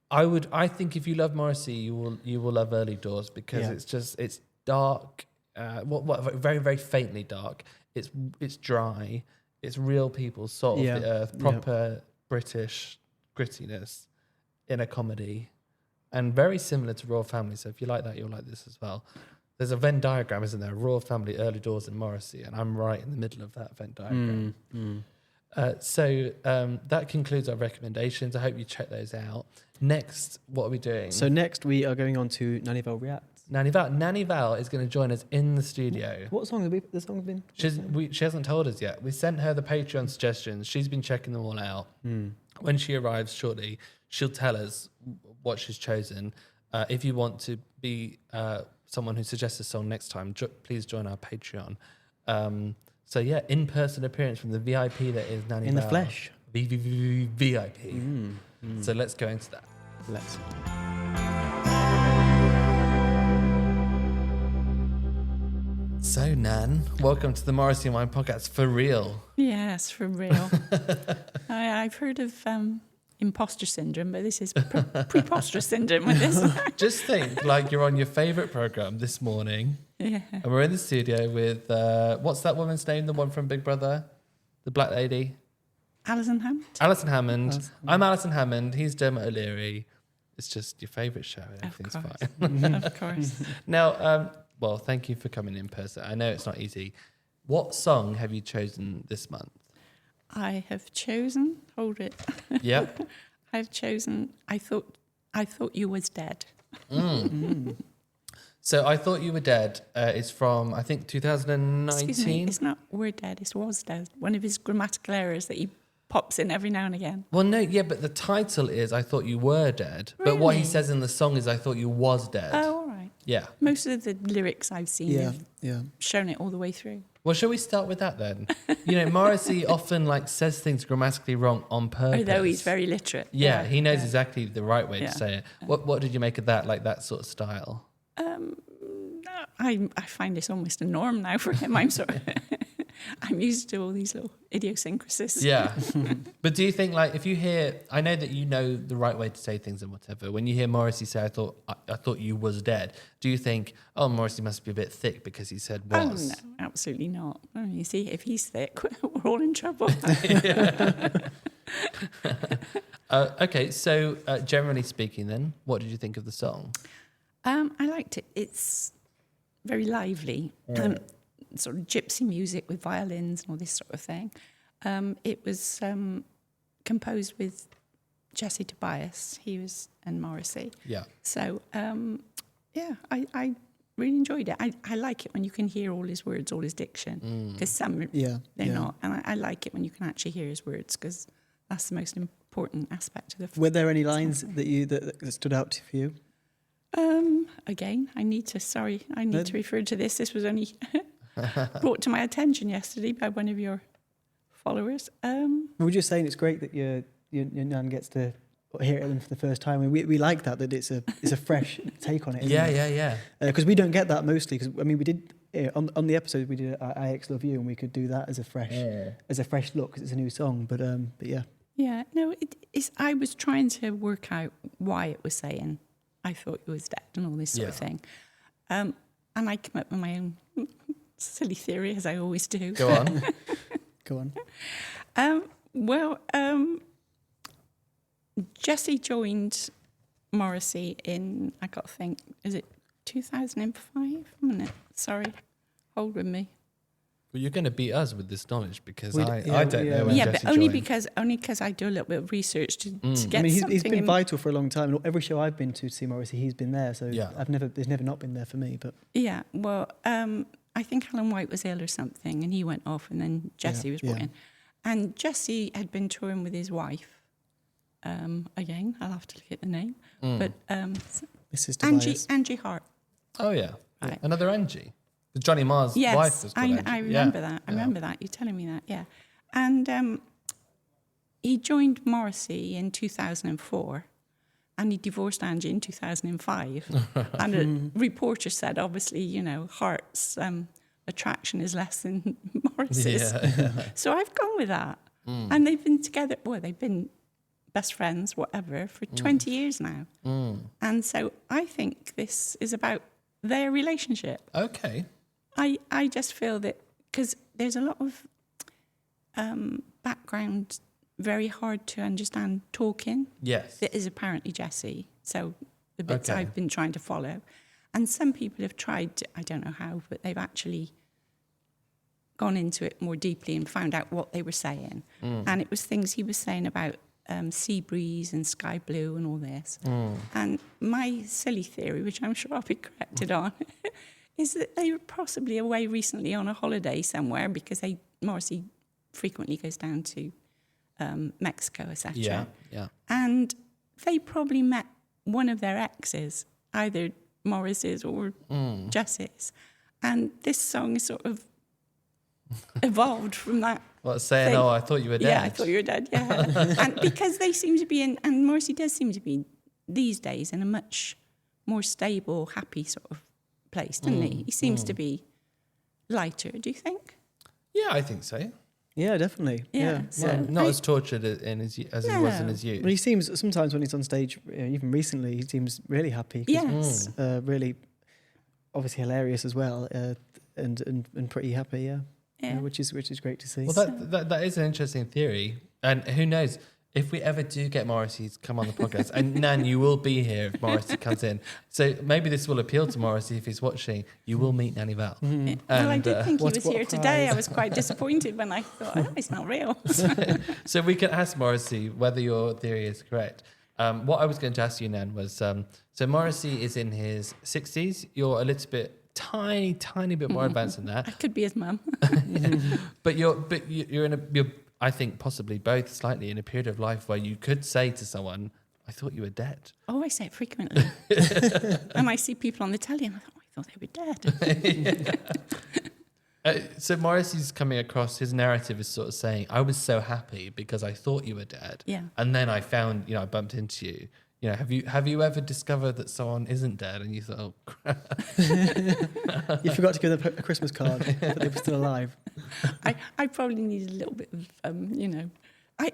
I think if you love Morrissey, you will love Early Doors, because it's dark, very, very faintly dark. It's dry. It's real people, salt of the earth, proper British grittiness in a comedy, and very similar to Royal Family. So if you like that, you'll like this as well. There's a Venn diagram, isn't there? Royal Family, Early Doors, and Morrissey, and I'm right in the middle of that Venn diagram. So that concludes our recommendations. I hope you check those out. Next, what are we doing? So next we are going on to Nanny Val Reacts. Nanny Val is going to join us in the studio. What song have the song been? She hasn't told us yet. We sent her the Patreon suggestions. She's been checking them all out. When she arrives shortly, she'll tell us what she's chosen. If you want to be someone who suggests a song next time, please join our Patreon. So yeah, in-person appearance from the VIP that is Nanny Val. In the flesh. VIP. So let's go into that. Let's. So, Nan, welcome to the Morrissey and Wine podcast for real. Yes, for real. I've heard of imposter syndrome, but this is preposterous syndrome with this. Just think, like you're on your favourite programme this morning. Yeah. And we're in the studio with, what's that woman's name, the one from Big Brother? The black lady? Alison Hammond. Alison Hammond. I'm Alison Hammond. He's Dermot O'Leary. It's just your favourite show. Everything's fine. Of course. Now, well, thank you for coming in person. I know it's not easy. What song have you chosen this month? I have chosen. Hold it. Yep. I've chosen. I thought you was dead. So I Thought You Were Dead is from, I think, 2019. Excuse me, it's not "We're Dead," it's "Was Dead." One of his grammatical errors that he pops in every now and again. Well, no, yeah, but the title is "I Thought You Were Dead," but what he Really? says in the song is "I Thought You Was Dead." Oh, all right. Yeah. Most of the lyrics I've seen Yeah, have yeah. shown it all the way through. Well, shall we start with that then? Morrissey often like says things grammatically wrong on purpose. Although he's very literate. Yeah, he knows yeah. exactly the right way Yeah. to say it. What did you make of that? Like that sort of style? I find this almost a norm now for him. I'm used to all these little idiosyncrasies. Yeah. But do you think like if you hear, I know that you know the right way to say things and whatever. When you hear Morrissey say, I thought you was dead. Do you think, oh, Morrissey must be a bit thick because he said was? Oh, no, absolutely not. Oh, you see, if he's thick, we're all in trouble. Okay, so generally speaking then, what did you think of the song? I liked it. It's very lively. Sort of gypsy music with violins and all this sort of thing. It was composed with Jesse Tobias, and Morrissey. Yeah. So, I really enjoyed it. I like it when you can hear all his words, all his diction, because some they're not. And I like it when you can actually hear his words, because that's the most important aspect of the. Were there any lines that stood out for you? Again, I need to refer to this. This was only brought to my attention yesterday by one of your followers. We were just saying it's great that your nan gets to hear it for the first time, and we like that it's a fresh take on it. Yeah. Because we don't get that mostly. Because we did on the episode we did I X Love You, and we could do that as a fresh look because it's a new song. But yeah. Yeah, no, it's. I was trying to work out why it was saying I thought you was dead and all this sort of thing, and I came up with my own silly theory, as I always do. Go on. Go on. Jesse joined Morrissey in, I got to think, is it 2005? A minute, sorry, hold with me. Well, you're going to beat us with this knowledge because I don't know when Yeah, Jesse but only joined. because I do a little bit of research to get He's something. been vital for a long time. Every show I've been to see Morrissey, he's been there. So Yeah. there's never not been there for me. But Yeah, well, I think Alan White was ill or something, and he went off, and then Jesse was brought in. And Jesse had been touring with his wife. Again, I'll have to look at the name, but Mrs. Tobias. Angie Hart. Oh yeah, Right. Another Angie. Johnny Marr's Yes, wife was called Angie. I remember that. I remember that. You're telling me that, yeah. And he joined Morrissey in 2004, and he divorced Angie in 2005. And a reporter said, obviously, Hart's attraction is less than Morrissey's. Yeah. So I've gone with that. And they've been together, they've been best friends, whatever, for 20 years now. And so I think this is about their relationship. Okay. I just feel that because there's a lot of background, very hard to understand talking. Yes. That is apparently Jesse. So the bits Okay. I've been trying to follow. And some people have tried, I don't know how, but they've actually gone into it more deeply and found out what they were saying. And it was things he was saying about sea breeze and sky blue and all this. And my silly theory, which I'm sure I'll be corrected on, is that they were possibly away recently on a holiday somewhere, because Morrissey frequently goes down to Mexico, etc. Yeah. And they probably met one of their exes, either Morris's or Jesse's. And this song is sort of evolved from that. Well, saying, thing. oh, I thought you were dead. Yeah, I thought you were dead, yeah. And because they seem to be and Morrissey does seem to be these days in a much more stable, happy sort of place, doesn't he? He seems to be lighter, do you think? Yeah, I think so. Yeah, definitely. Yeah. So Well, not as tortured as he was in his youth. Well, he seems sometimes when he's on stage, even recently, he seems really happy. 'Cause, yes. really, obviously hilarious as well, and pretty happy. Yeah. Yeah. Which is great to see. Well, that is an interesting theory, and who knows if we ever do get Morrissey to come on the podcast, and Nan, you will be here if Morrissey comes in. So maybe this will appeal to Morrissey if he's watching. You will meet Nanny Val. Yeah. Well, I did think he what was a here today. prize. I was quite disappointed when I thought, it's not real. So we can ask Morrissey whether your theory is correct. What I was going to ask you, Nan, was so Morrissey is in his 60s. You're a little bit tiny bit more advanced than that. I could be his mum. But you're in a. I think possibly both slightly in a period of life where you could say to someone, I thought you were dead. Oh, I say it frequently. And I see people on the telly and I thought they were dead. So Morrissey's coming across, his narrative is sort of saying, I was so happy because I thought you were dead. Yeah. And then I found, I bumped into you. Have you ever discovered that someone isn't dead and you thought, oh, crap. You forgot to give them a Christmas card, but they were still alive. I probably need a little bit of,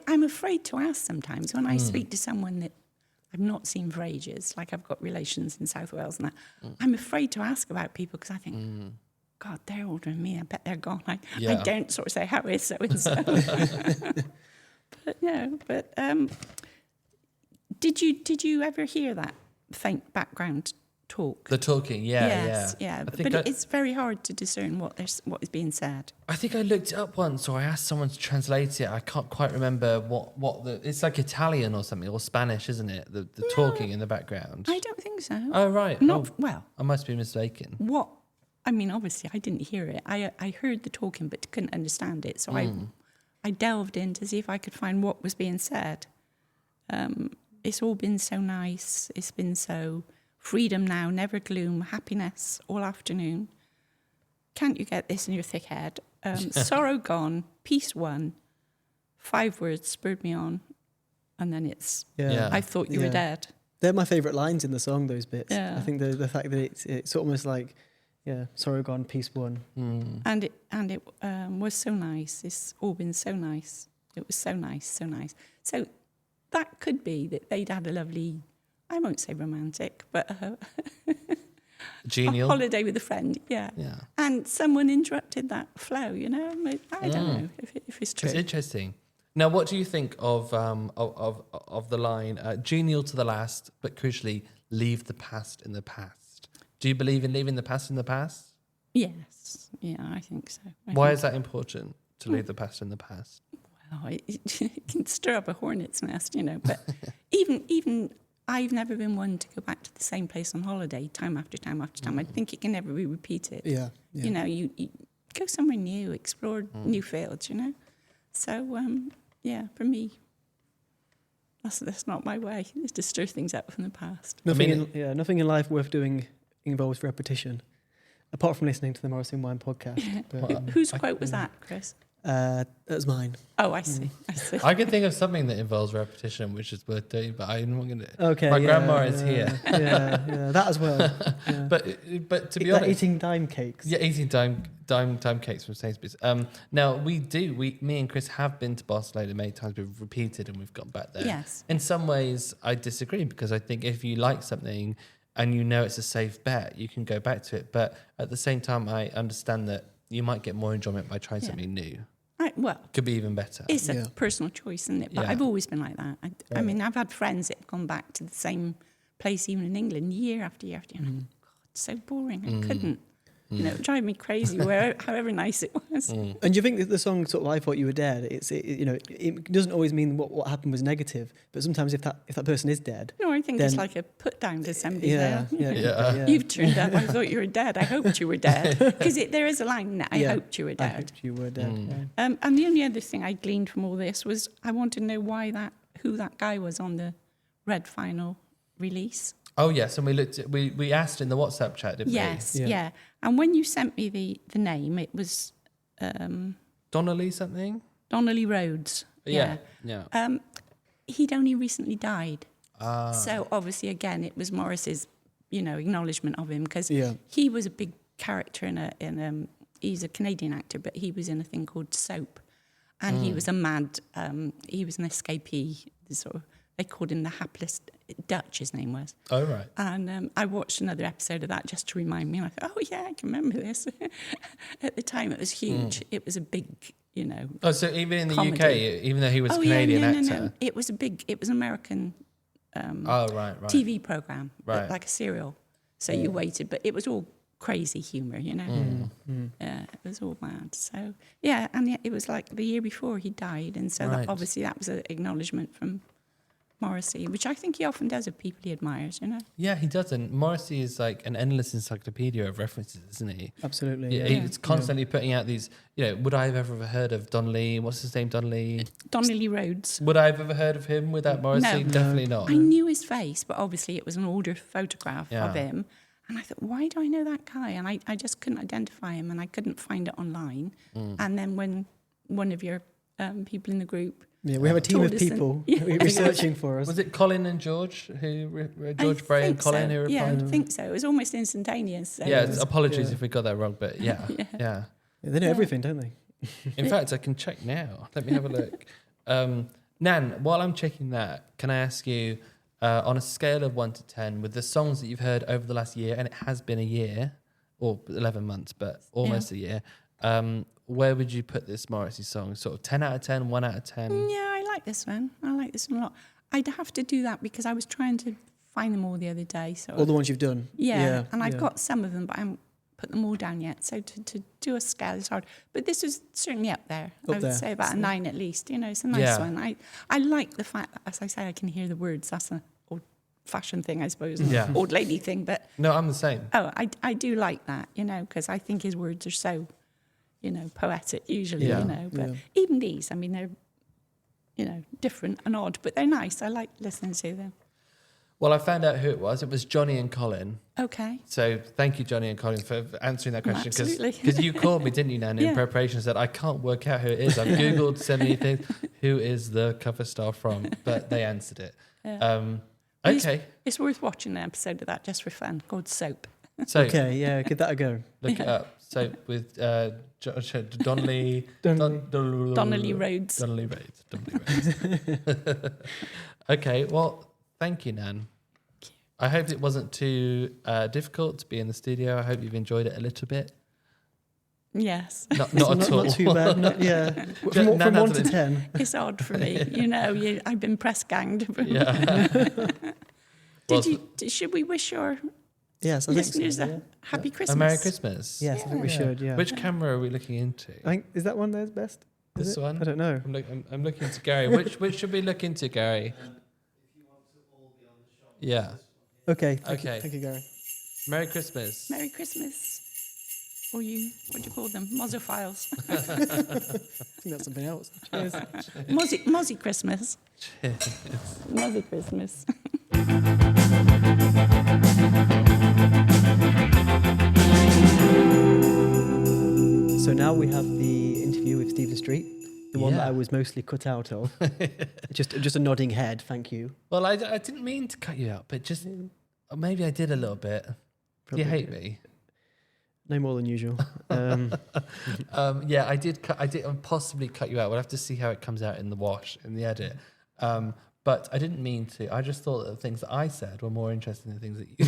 I'm afraid to ask sometimes when I speak to someone that I've not seen for ages, like I've got relations in South Wales and that. I'm afraid to ask about people because I think, God, they're older than me. I bet they're gone. I don't sort of say, how is so-and-so? But did you ever hear that faint background talk? The talking, yes, yeah. But it's very hard to discern what is being said. I think I looked it up once, or I asked someone to translate it. I can't quite remember what it's like Italian or something, or Spanish, isn't it? The talking in the background. I don't think so. Oh, right. Well. I must be mistaken. Obviously, I didn't hear it. I heard the talking, but couldn't understand it. So I delved in to see if I could find what was being said. It's all been so nice. It's been so freedom now, never gloom, happiness all afternoon. Can't you get this in your thick head? Sorrow gone, peace won. 5 words spurred me on. And then it's, I thought you were dead. They're my favourite lines in the song, those bits. Yeah. I think the fact that it's almost like, sorrow gone, peace won. And it was so nice. It's all been so nice. It was so nice, so nice. So that could be that they'd had a lovely, I won't say romantic, but genial a holiday with a friend. Yeah. And someone interrupted that flow. I don't know if it's true. It's interesting. Now, what do you think of the line "genial to the last, but crucially, leave the past in the past"? Do you believe in leaving the past in the past? Yes. Yeah, I think so. Why is that important to leave the past in the past? Well, it can stir up a hornet's nest, But even I've never been one to go back to the same place on holiday time after time after time. I think it can never be repeated. Yeah. You go somewhere new, explore new fields. So for me, that's not my way. It's to stir things up from the past. Nothing in life worth doing involves repetition, apart from listening to the Moz and Marr podcast. But, whose quote was that, Chris? That's mine. Oh, I see. I can think of something that involves repetition, which is worth doing, but I'm not going to. Okay. My grandma is here. Yeah, that as well. Yeah. But to be honest, eating dime cakes. Yeah, eating dime cakes from Sainsbury's. Now me and Chris have been to Barcelona many times. We've repeated and we've gone back there. Yes. In some ways, I disagree because I think if you like something and you know it's a safe bet, you can go back to it. But at the same time, I understand that you might get more enjoyment by trying something new. Could be even better. It's a personal choice, isn't it? But I've always been like that. I mean, I've had friends that have gone back to the same place, even in England, year after year after year. God, it's so boring. I couldn't. It would drive me crazy, however nice it was. And do you think that the song sort of "I Thought You Were Dead"? It doesn't always mean what happened was negative, but sometimes if that person is dead, no, I think it's like a put down to somebody. Yeah. You've turned up. I thought you were dead. I hoped you were dead, because there is a line. I hoped you were dead. I hoped you were dead. And the only other thing I gleaned from all this was I wanted to know who that guy was on the Red Final release. Oh yes, and we asked in the WhatsApp chat, didn't we? Yes, yeah. And when you sent me the name, it was Donnelly something. Donnelly Rhodes. Yeah. He'd only recently died, so obviously again it was Morris's, acknowledgement of him, because he was a big character in he's a Canadian actor, but he was in a thing called Soap, and he was he was an escapee, they called him the hapless Dutch, his name was. Oh, right. And I watched another episode of that just to remind me. And I thought, oh, yeah, I can remember this. At the time, it was huge. It was a big, Oh, so even in the comedy. UK, even though he was a Canadian actor? No. It was an American right. TV program, right. like a serial. So you waited, but it was all crazy humour, Yeah, it was all mad. So, and it was like the year before he died. And so obviously that was an acknowledgement from Morrissey, which I think he often does of people he admires, you know. Yeah, he doesn't. Morrissey is like an endless encyclopedia of references, isn't he? Absolutely. Yeah. He's constantly putting out these, would I have ever heard of Donnelly? What's his name, Donnelly? Donnelly Rhodes. Would I have ever heard of him without Morrissey? No. Definitely not. I knew his face, but obviously it was an older photograph of him. And I thought, why do I know that guy? And I just couldn't identify him, and I couldn't find it online. And then when one of your people in the group... Yeah, we have a team of people researching for us. Was it Colin and George, George Bray and Colin who replied? Yeah, I think so. It was almost instantaneous. So apologies if we got that wrong, but yeah. They know everything, don't they? In fact, I can check now. Let me have a look. Nan, while I'm checking that, can I ask you, on a scale of 1 to 10, with the songs that you've heard over the last year, and it has been a year, or 11 months, but almost a year, where would you put this Morrissey song? Sort of 10 out of 10, 1 out of 10? Yeah, I like this one. I like this one a lot. I'd have to do that because I was trying to find them all the other day. So all the ones you've done? Yeah, and I've got some of them, but I haven't put them all down yet. So to do a scale is hard. But this was certainly up there. I would say about a 9 at least. It's a nice one. I like the fact that, as I say, I can hear the words. That's an old-fashioned thing, I suppose. Old lady thing. But no, I'm the same. Oh, I do like that, because I think his words are so... poetic usually, but even these, I mean, they're, different and odd, but they're nice. I like listening to them. Well, I found out who it was. It was Johnny and Colin. Okay. So thank you, Johnny and Colin, for answering that question. Absolutely. Because you called me, didn't you, Nan, in preparation, and said, I can't work out who it is. I've Googled so many things. Who is the cover star from? But they answered it. Yeah. Okay. It's worth watching an episode of that just for fun, called Soap. So, okay, yeah, give that a go. Look it up. So with Donnelly Rhodes. Donnelly Rhodes. Okay, well, thank you, Nan. I hope it wasn't too difficult to be in the studio. I hope you've enjoyed it a little bit. Yes. Not at all. Not too bad. From 1 to 10. It's odd for me. I've been press ganged. Yeah. Should we wish your... Yes, I think so. Happy Christmas. A Merry Christmas. Yes, I think we should, yeah. Which camera are we looking into? I think, is that one there's best? This one? I don't know. I'm looking to Gary. Which should we look into, Gary? If you want to all be on the shot. Yeah. Okay. Okay. Thank you, Gary. Merry Christmas. Merry Christmas. Or what do you call them? Mozzophiles. I think that's something else. Cheers. Mozzie Christmas. Cheers. Mozzie Christmas. So now we have the interview with Stephen Street, the one that I was mostly cut out of. just a nodding head, thank you. Well, I didn't mean to cut you out, but just maybe I did a little bit. Probably. Do you hate me? No more than usual. I did possibly cut you out. We'll have to see how it comes out in the wash, in the edit. But I didn't mean to. I just thought that the things that I said were more interesting than the things that you...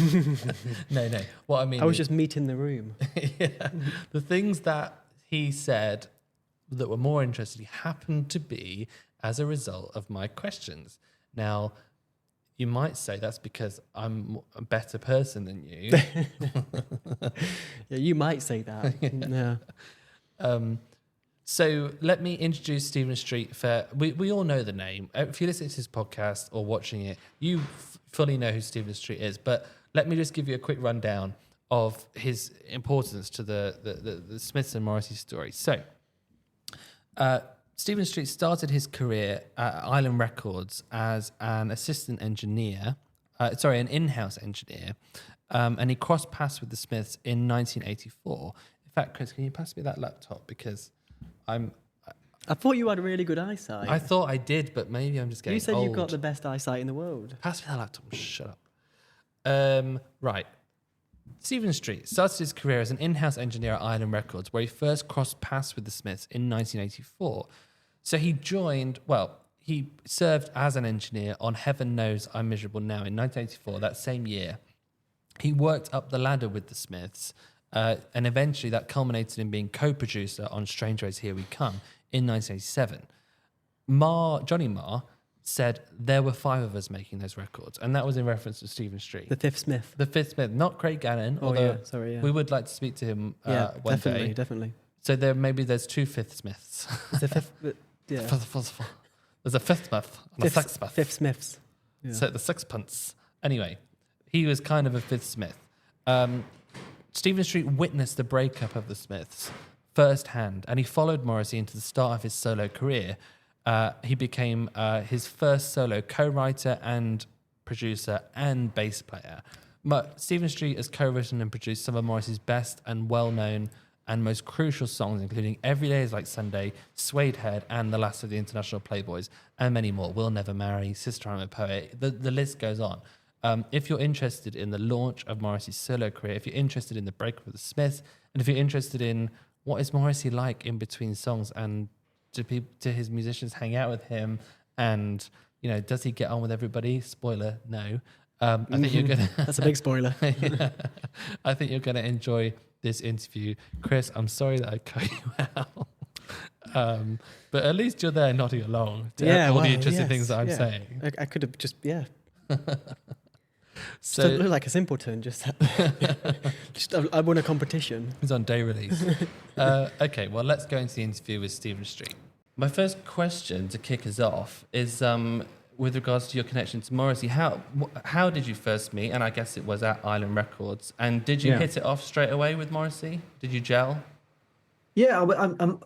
No. What I mean I was just meeting the room. Yeah. The things that he said that were more interesting happened to be as a result of my questions. Now, you might say that's because I'm a better person than you. Yeah, you might say that. Yeah. So let me introduce Stephen Street. We all know the name. If you listen to his podcast or watching it, you fully know who Stephen Street is. But let me just give you a quick rundown of his importance to the Smiths and Morrissey story. So Stephen Street started his career at Island Records as an assistant engineer, an in-house engineer, and he crossed paths with the Smiths in 1984. In fact, Chris, can you pass me that laptop? Because I thought you had really good eyesight. I thought I did, but maybe I'm just getting old. You said you've got the best eyesight in the world. Pass me that laptop. Shut up. Right. Stephen Street started his career as an in-house engineer at Island Records, where he first crossed paths with the Smiths in 1984. So he served as an engineer on Heaven Knows I'm Miserable Now in 1984, that same year. He worked up the ladder with the Smiths, and eventually that culminated in being co-producer on Strange Ways Here We Come in 1987. Johnny Marr said there were 5 of us making those records, and that was in reference to Stephen Street. The fifth Smith. The fifth Smith, not Craig Gannon, we would like to speak to him one day. Definitely. So there's 2 fifth Smiths. The fifth, yeah. There's a fifth Smith and a sixth Smith. Fifth Smiths. So the sixpence. Anyway, he was kind of a fifth Smith. Stephen Street witnessed the breakup of the Smiths firsthand, and he followed Morrissey into the start of his solo career. He became his first solo co-writer and producer and bass player. Stephen Street has co-written and produced some of Morrissey's best and well-known and most crucial songs, including Every Day is Like Sunday, Suede Head, and The Last of the International Playboys, and many more. We'll Never Marry, Sister I'm a Poet. The list goes on. If you're interested in the launch of Morrissey's solo career, if you're interested in the breakup of the Smiths, and if you're interested in what is Morrissey like in between songs, and do his musicians hang out with him, and does he get on with everybody? Spoiler, no. I think you're gonna. That's a big spoiler. Yeah. I think you're gonna enjoy this interview, Chris. I'm sorry that I cut you out, but at least you're there nodding along to all the interesting things that I'm saying. I could have just So look like a simpleton. Just I won a competition. It's on day release. Okay, well, let's go into the interview with Stephen Street. My first question to kick us off is with regards to your connection to Morrissey. How did you first meet? And I guess it was at Island Records. And did you hit it off straight away with Morrissey? Did you gel? Yeah, I'm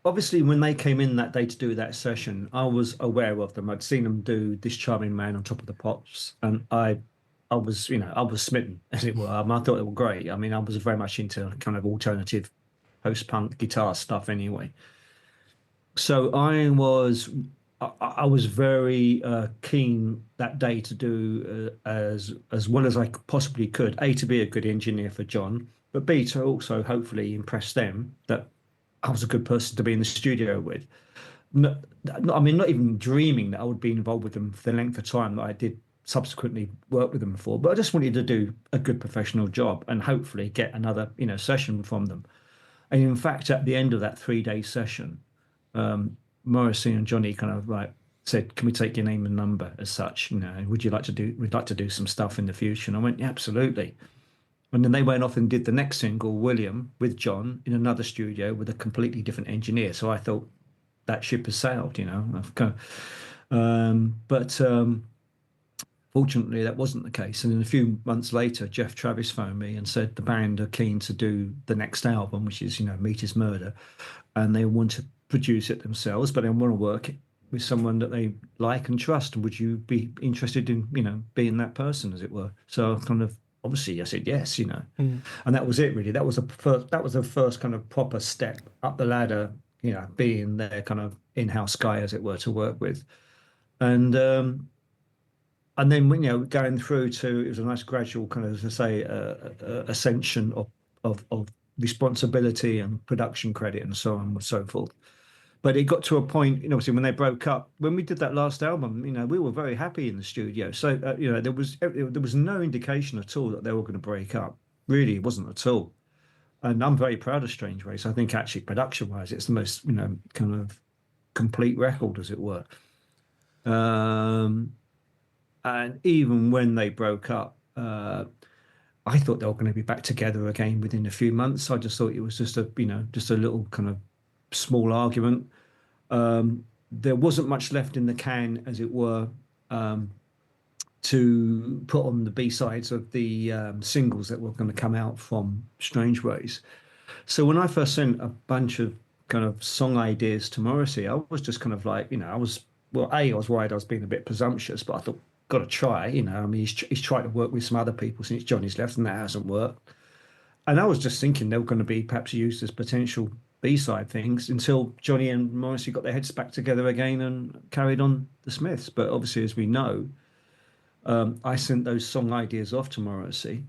obviously when they came in that day to do that session, I was aware of them. I'd seen them do This Charming Man on Top of the Pops, and I was smitten, as it were. I thought they were great. I mean, I was very much into kind of alternative post-punk guitar stuff anyway. So I was very keen that day to do as well as I possibly could. A, to be a good engineer for John, but B, to also hopefully impress them that I was a good person to be in the studio with. Not even dreaming that I would be involved with them for the length of time that I did subsequently work with them for. But I just wanted to do a good professional job and hopefully get another session from them. And in fact, at the end of that 3-day session, Morrissey and Johnny kind of said, "Can we take your name and number as such? We'd like to do some stuff in the future." And I went, "Yeah, absolutely." And then they went off and did the next single, William, with John in another studio with a completely different engineer. So I thought that ship has sailed, But fortunately, that wasn't the case. And then a few months later, Jeff Travis phoned me and said the band are keen to do the next album, which is, Meat is Murder. And they want to produce it themselves, but they want to work with someone that they like and trust. And would you be interested in, being that person, as it were? So obviously I said yes, and that was it really. That was the first kind of proper step up the ladder, being their kind of in-house guy, as it were, to work with. And then going through to, it was a nice gradual kind of, as I say, ascension of responsibility and production credit and so on and so forth. But it got to a point, obviously, when they broke up, when we did that last album, we were very happy in the studio. So, there was no indication at all that they were going to break up. Really, it wasn't at all. And I'm very proud of Strange Race. I think actually production-wise, it's the most, kind of complete record, as it were. And even when they broke up, I thought they were going to be back together again within a few months. I just thought it was just a little kind of small argument. There wasn't much left in the can, as it were, to put on the B-sides of the singles that were going to come out from Strange Ways. So when I first sent a bunch of kind of song ideas to Morrissey, I was just kind of like, I was worried I was being a bit presumptuous, but I thought, got to try, he's tried to work with some other people since Johnny's left, and that hasn't worked. And I was just thinking they were going to be perhaps used as potential B-side things until Johnny and Morrissey got their heads back together again and carried on the Smiths. But obviously, as we know, I sent those song ideas off to Morrissey.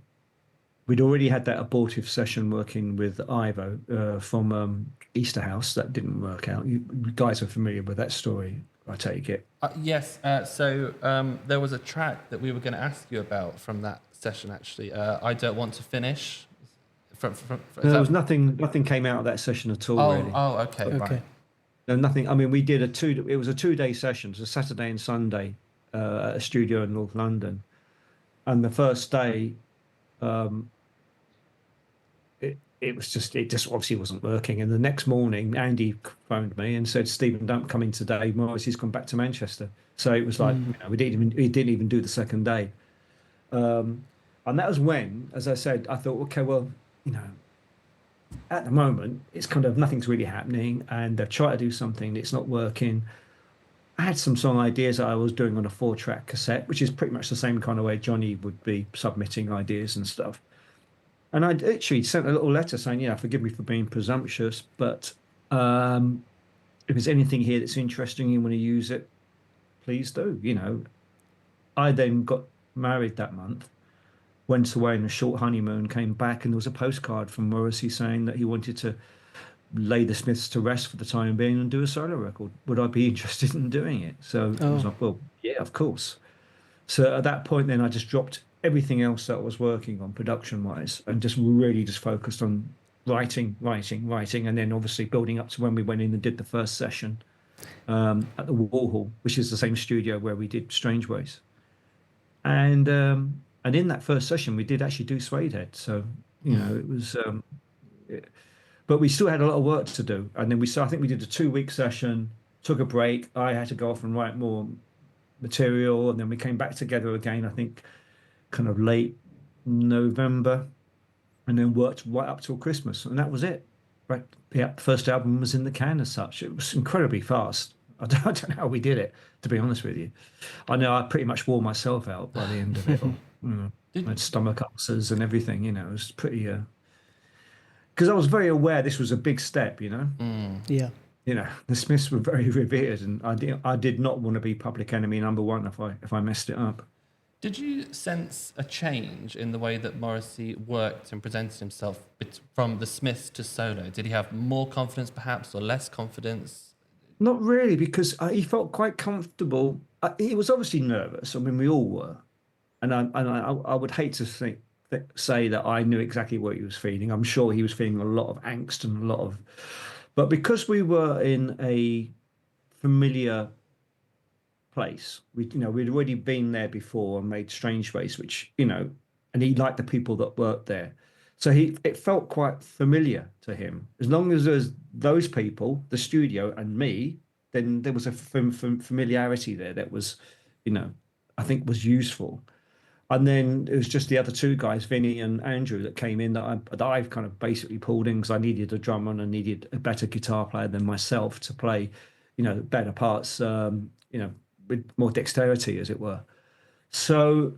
We'd already had that abortive session working with Ivo from Easter House. That didn't work out. You guys are familiar with that story, I take it. Yes. So there was a track that we were going to ask you about from that session, actually. I Don't Want to Finish. There was nothing came out of that session at all, really. Oh, okay, right. No, nothing. I mean, we did it was a 2-day session, so Saturday and Sunday at a studio in North London. And the first day, it just obviously wasn't working. And the next morning, Andy phoned me and said, "Stephen, don't come in today. Morrissey's gone back to Manchester." So it was like, we didn't even do the second day. And that was when, as I said, I thought, okay, well, at the moment, it's kind of nothing's really happening, and they've tried to do something, it's not working. I had some song ideas that I was doing on a 4-track cassette, which is pretty much the same kind of way Johnny would be submitting ideas and stuff. And I literally sent a little letter saying, forgive me for being presumptuous, but if there's anything here that's interesting, you want to use it, please do. I then got married that month, went away on a short honeymoon, came back, and there was a postcard from Morrissey saying that he wanted to lay the Smiths to rest for the time being and do a solo record. Would I be interested in doing it? So I was like, well, yeah, of course. So at that point, then I just dropped everything else that I was working on production wise and just really just focused on writing, and then obviously building up to when we went in and did the first session at the Warhol, which is the same studio where we did Strange Ways. And in that first session, we did actually do Suede Head. So, it was, but we still had a lot of work to do. And then I think we did a 2-week session, took a break. I had to go off and write more material. And then we came back together again, I think, kind of late November, and then worked right up till Christmas. And that was it. Right. Yeah, the first album was in the can as such. It was incredibly fast. I don't know how we did it, to be honest with you. I know I pretty much wore myself out by the end of it. I had stomach ulcers and everything, it was pretty... Because I was very aware this was a big step, Yeah. The Smiths were very revered, and I did not want to be public enemy number one if I messed it up. Did you sense a change in the way that Morrissey worked and presented himself from the Smiths to solo? Did he have more confidence perhaps or less confidence? Not really, because he felt quite comfortable. He was obviously nervous. I mean, we all were. And I would hate to say that I knew exactly what he was feeling. I'm sure he was feeling a lot of angst and a lot of... But because we were in a familiar place, we'd already been there before and made Strange Ways, which, and he liked the people that worked there. So it felt quite familiar to him. As long as there's those people, the studio and me, then there was a familiarity there that was, I think was useful. And then it was just the other two guys, Vinny and Andrew, that came in that I've kind of basically pulled in because I needed a drummer and I needed a better guitar player than myself to play, better parts, with more dexterity, as it were. So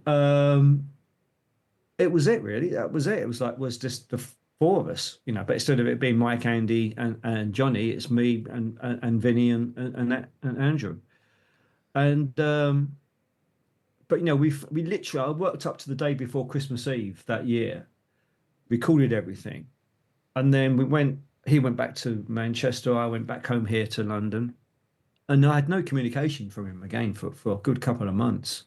it was it, really. That was it. It was just the four of us, but instead of it being Mike, Andy, and Johnny, it's me and Vinny and Andrew. And but we literally, I worked up to the day before Christmas Eve that year, recorded everything, and then he went back to Manchester, I went back home here to London, and I had no communication from him again for a good couple of months.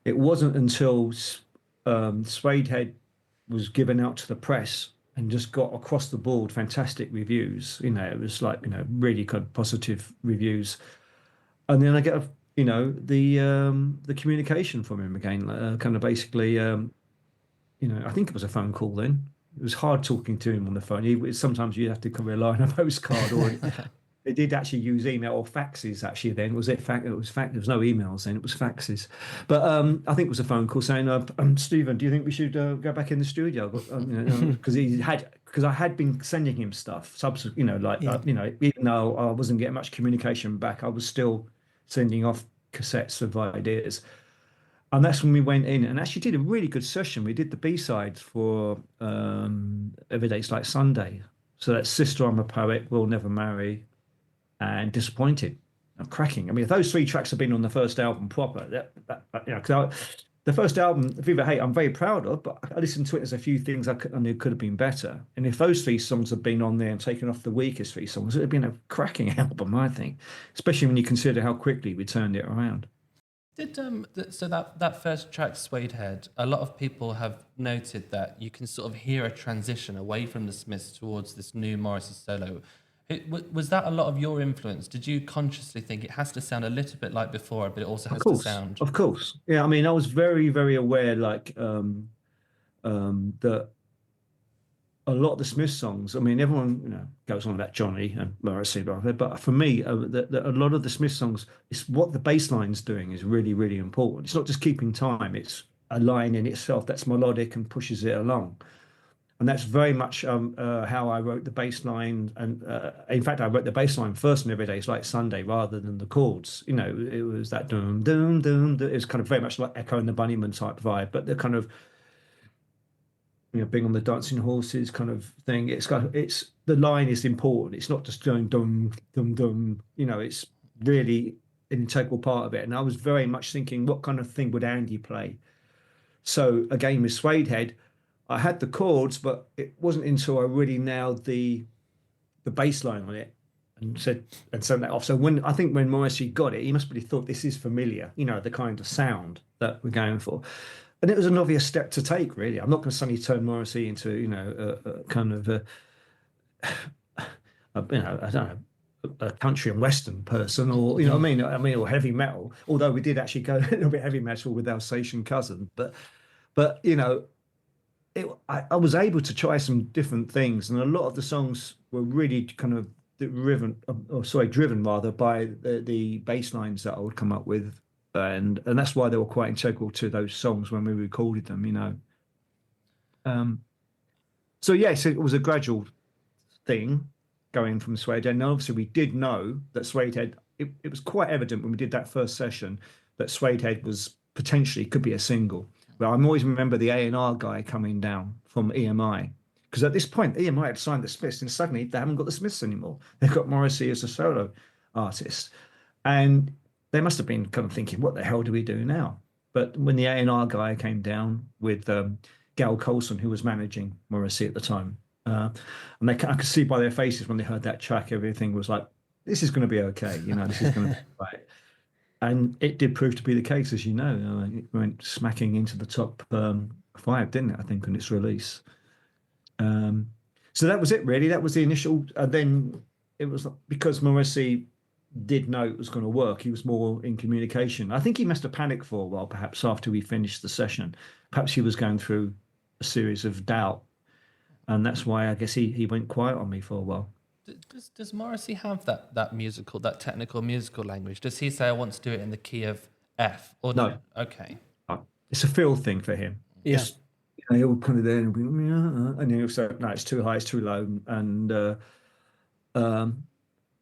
It wasn't until Suede Head was given out to the press and just got across the board fantastic reviews. It was like, really kind of positive reviews. And then I get the communication from him again, kind of basically, I think it was a phone call then. It was hard talking to him on the phone. Sometimes you have to rely on a postcard, or they did actually use email or faxes actually then. Was it fact? It was fact. There was no emails then. It was faxes. But I think it was a phone call saying, Stephen, do you think we should go back in the studio? Because I had been sending him stuff, even though I wasn't getting much communication back, I was still sending off cassettes of ideas. And that's when we went in and actually did a really good session. We did the B-sides for Every Day's Like Sunday. So that's Sister, I'm a Poet, We'll Never Marry, and Disappointed. Cracking. I mean, if those three tracks have been on the first album proper, the first album, Viva Hate, I'm very proud of, but I listened to it as a few things I knew could have been better. And if those three songs had been on there and taken off the weakest three songs, it would have been a cracking album, I think, especially when you consider how quickly we turned it around. So that first track, Suede Head, a lot of people have noted that you can sort of hear a transition away from the Smiths towards this new Morrissey solo. Was that a lot of your influence? Did you consciously think it has to sound a little bit like before, but it also has to sound... Of course. Yeah, I mean, I was very, very aware, that a lot of the Smiths songs, I mean, everyone goes on about Johnny and Morrissey, but for me, a lot of the Smiths songs, it's what the bass line's doing is really, really important. It's not just keeping time; it's a line in itself that's melodic and pushes it along. And that's very much how I wrote the bass line. And in fact, I wrote the bass line first in Every Day's Like Sunday rather than the chords. It was that doom, doom, doom. It was kind of very much like Echo and the Bunnymen type vibe, but the kind of being on the dancing horses kind of thing. It's the line is important. It's not just going dum dum dum. It's really an integral part of it. And I was very much thinking, what kind of thing would Andy play? So again, with Suede Head, I had the chords, but it wasn't until I really nailed the bass line on it and sent that off. So when Morrissey got it, he must have really thought this is familiar, the kind of sound that we're going for. And it was an obvious step to take, really. I'm not going to suddenly turn Morrissey into, a kind of, I don't know, a country and western person, or what I mean, or heavy metal. Although we did actually go a little bit heavy metal with Alsatian Cousin, but I was able to try some different things, and a lot of the songs were really kind of driven rather by the bass lines that I would come up with. And that's why they were quite integral to those songs when we recorded them, So yes, it was a gradual thing going from Suede Head. And obviously we did know that Suede Head, it was quite evident when we did that first session that Suede Head was potentially could be a single. But I always remember the A&R guy coming down from EMI. Because at this point, EMI had signed the Smiths, and suddenly they haven't got the Smiths anymore. They've got Morrissey as a solo artist. And they must have been kind of thinking, what the hell do we do now? But when the A&R guy came down with Gal Colson, who was managing Morrissey at the time, and I could see by their faces when they heard that track, everything was like, this is going to be okay. This is going to be right. And it did prove to be the case, as you know. It went smacking into the top 5, didn't it, I think, on its release. So that was it, really. That was the initial. And then it was because Morrissey did know it was going to work. He was more in communication. I think he must have panicked for a while, perhaps after we finished the session. Perhaps he was going through a series of doubt. And that's why I guess he went quiet on me for a while. Does Morrissey have that technical musical language? Does he say, I want to do it in the key of F? Or no? Okay. It's a feel thing for him. Yeah. He'll kind of there and he'll say, no, it's too high, it's too low. And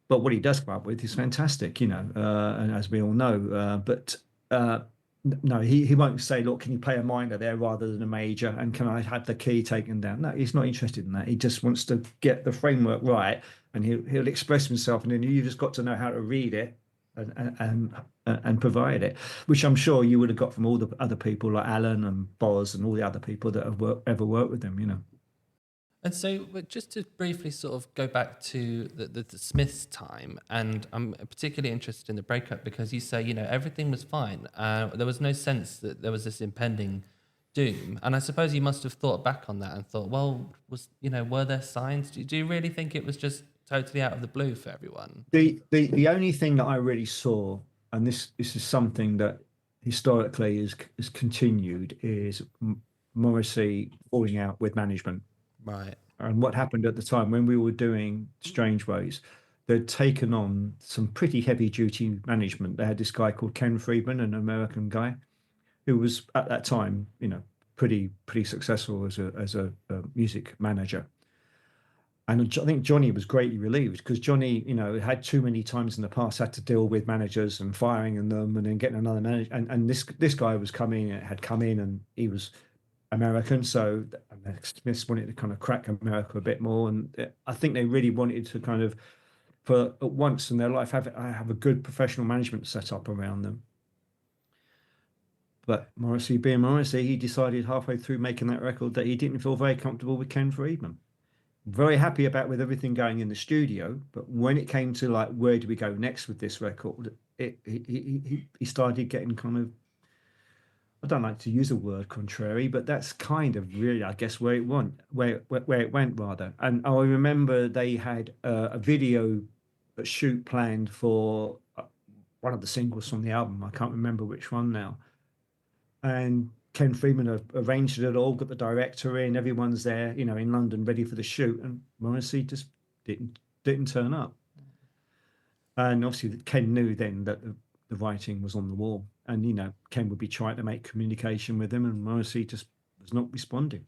but what he does come up with is fantastic, and as we all know. But no, he won't say, look, can you play a minor there rather than a major? And can I have the key taken down? No, he's not interested in that. He just wants to get the framework right, and he'll express himself. And then you just got to know how to read it and provide it, which I'm sure you would have got from all the other people like Alan and Boz and all the other people that have ever worked with him, And so, just to briefly sort of go back to the Smiths time, and I'm particularly interested in the breakup because you say, everything was fine. There was no sense that there was this impending doom. And I suppose you must have thought back on that and thought, well, were there signs? Do you really think it was just totally out of the blue for everyone? The only thing that I really saw, and this is something that historically is continued, is Morrissey falling out with management. Right. And what happened at the time when we were doing Strange Ways, they'd taken on some pretty heavy duty management. They had this guy called Ken Friedman, an American guy, who was at that time, pretty successful as a music manager. And I think Johnny was greatly relieved because Johnny, had too many times in the past had to deal with managers and firing them and then getting another manager. And this guy had come in and he was American, so Smiths wanted to kind of crack America a bit more, and I think they really wanted to kind of, for at once in their life, have a good professional management set up around them. But Morrissey, being Morrissey, he decided halfway through making that record that he didn't feel very comfortable with Ken Friedman. Very happy with everything going in the studio, but when it came to like where do we go next with this record, he started getting kind of, I don't like to use the word contrary, but that's kind of really, I guess, where it went rather. And I remember they had a video shoot planned for one of the singles from the album. I can't remember which one now. And Ken Freeman arranged it all, got the director in, everyone's there, in London ready for the shoot, and Morrissey just didn't turn up. And obviously Ken knew then that the writing was on the wall, and Ken would be trying to make communication with him, and Morrissey just was not responding.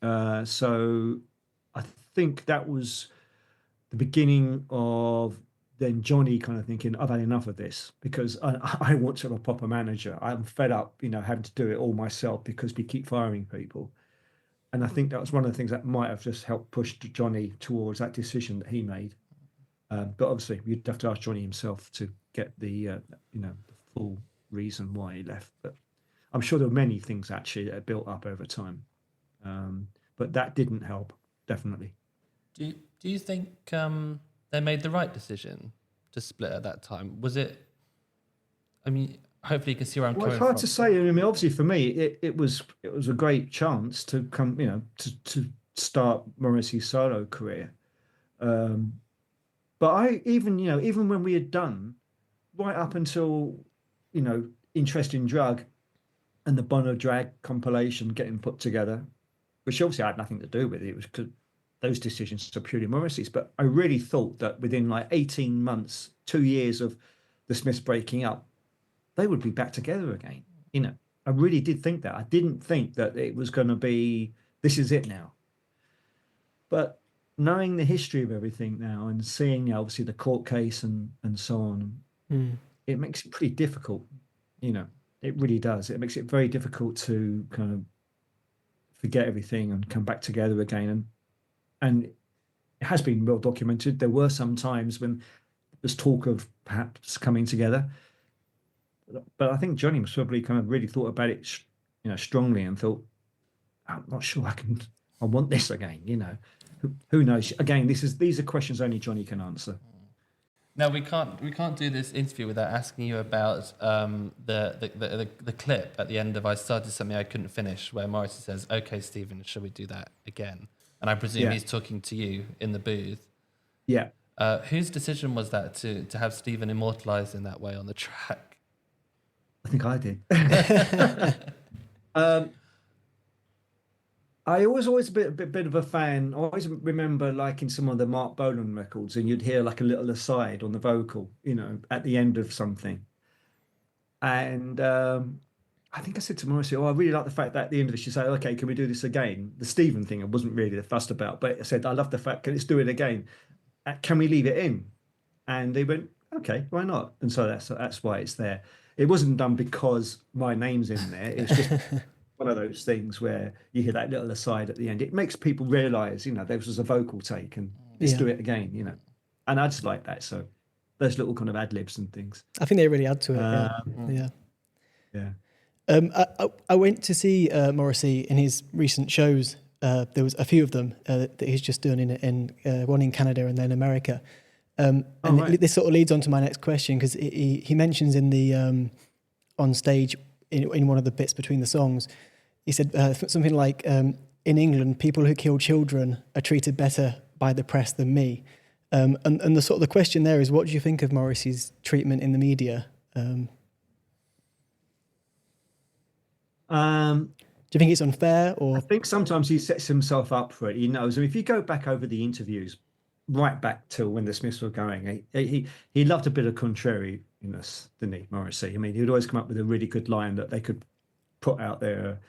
So I think that was the beginning of then Johnny kind of thinking, I've had enough of this, because I want to have a proper manager. I'm fed up, having to do it all myself because we keep firing people. And I think that was one of the things that might have just helped push Johnny towards that decision that he made. But obviously, you'd have to ask Johnny himself to get the the full reason why he left. But I'm sure there were many things actually that built up over time. But that didn't help, definitely. Do you think they made the right decision to split at that time? Was it? I mean, hopefully you can see where I'm coming from. It's hard to say. I mean, obviously for me, it was a great chance to come, to start Morrissey's solo career. But even when we had done right up until, Interest in Drug and the Bono Drag compilation getting put together, which obviously I had nothing to do with it. It was those decisions are purely Morrissey's. But I really thought that within like 18 months, 2 years of the Smiths breaking up, they would be back together again. I really did think that. I didn't think that it was going to be, this is it now. But knowing the history of everything now and seeing obviously the court case and so on, it makes it pretty difficult. It really does. It makes it very difficult to kind of forget everything and come back together again. And it has been well documented. There were some times when there's talk of perhaps coming together. But I think Johnny was probably kind of really thought about it, strongly, and thought, I'm not sure I want this again. Who knows? Again, these are questions only Johnny can answer. Now we can't do this interview without asking you about the clip at the end of I Started Something I Couldn't Finish, where Morrissey says, "Okay, Stephen, shall we do that again?" And I presume he's talking to you in the booth. Yeah. Whose decision was that to have Stephen immortalised in that way on the track? I think I did. I was always a bit of a fan. I always remember liking some of the Mark Bolan records, and you'd hear like a little aside on the vocal, at the end of something. And I think I said to Morrissey, I really like the fact that at the end of it, she said, okay, can we do this again? The Stephen thing I wasn't really fussed about, but I said, I love the fact, let's do it again. Can we leave it in? And they went, okay, why not? And so that's why it's there. It wasn't done because my name's in there. It's just one of those things where you hear that little aside at the end. It makes people realise, there was a vocal take, and let's do it again, And I just like that. So those little kind of ad libs and things. I think they really add to it. Yeah. I went to see Morrissey in his recent shows. There was a few of them that he's just done in one in Canada and then America. Right. This sort of leads on to my next question, because he mentions in the on stage in one of the bits between the songs, he said something like, in England, people who kill children are treated better by the press than me. And the sort of the question there is, what do you think of Morrissey's treatment in the media? Do you think it's unfair? Or I think sometimes he sets himself up for it. He knows. I mean, if you go back over the interviews, right back till when the Smiths were going, he loved a bit of contrariness, didn't he, Morrissey? I mean, he would always come up with a really good line that they could put out there,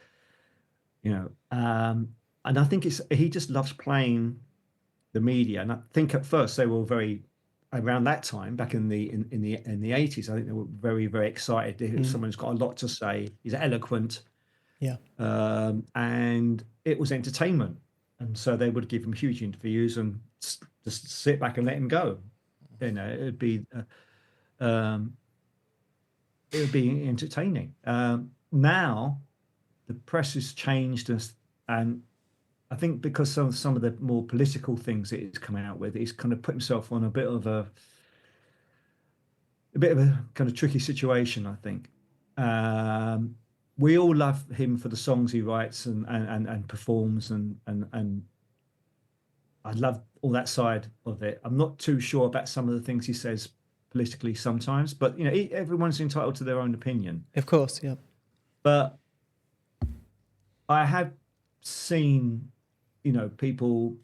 And I think he just loves playing the media. And I think at first they were very, around that time, back in the 80s, I think they were very, very excited. Someone who's got a lot to say. He's eloquent. Yeah. And it was entertainment. And so they would give him huge interviews and just sit back and let him go. It would be entertaining. Now the press has changed, and I think because some of the more political things that he's come out with, he's kind of put himself on a bit of a kind of tricky situation, I think. We all love him for the songs he writes and performs, and I love all that side of it. I'm not too sure about some of the things he says politically sometimes, but everyone's entitled to their own opinion. Of course, yeah. But I have seen, people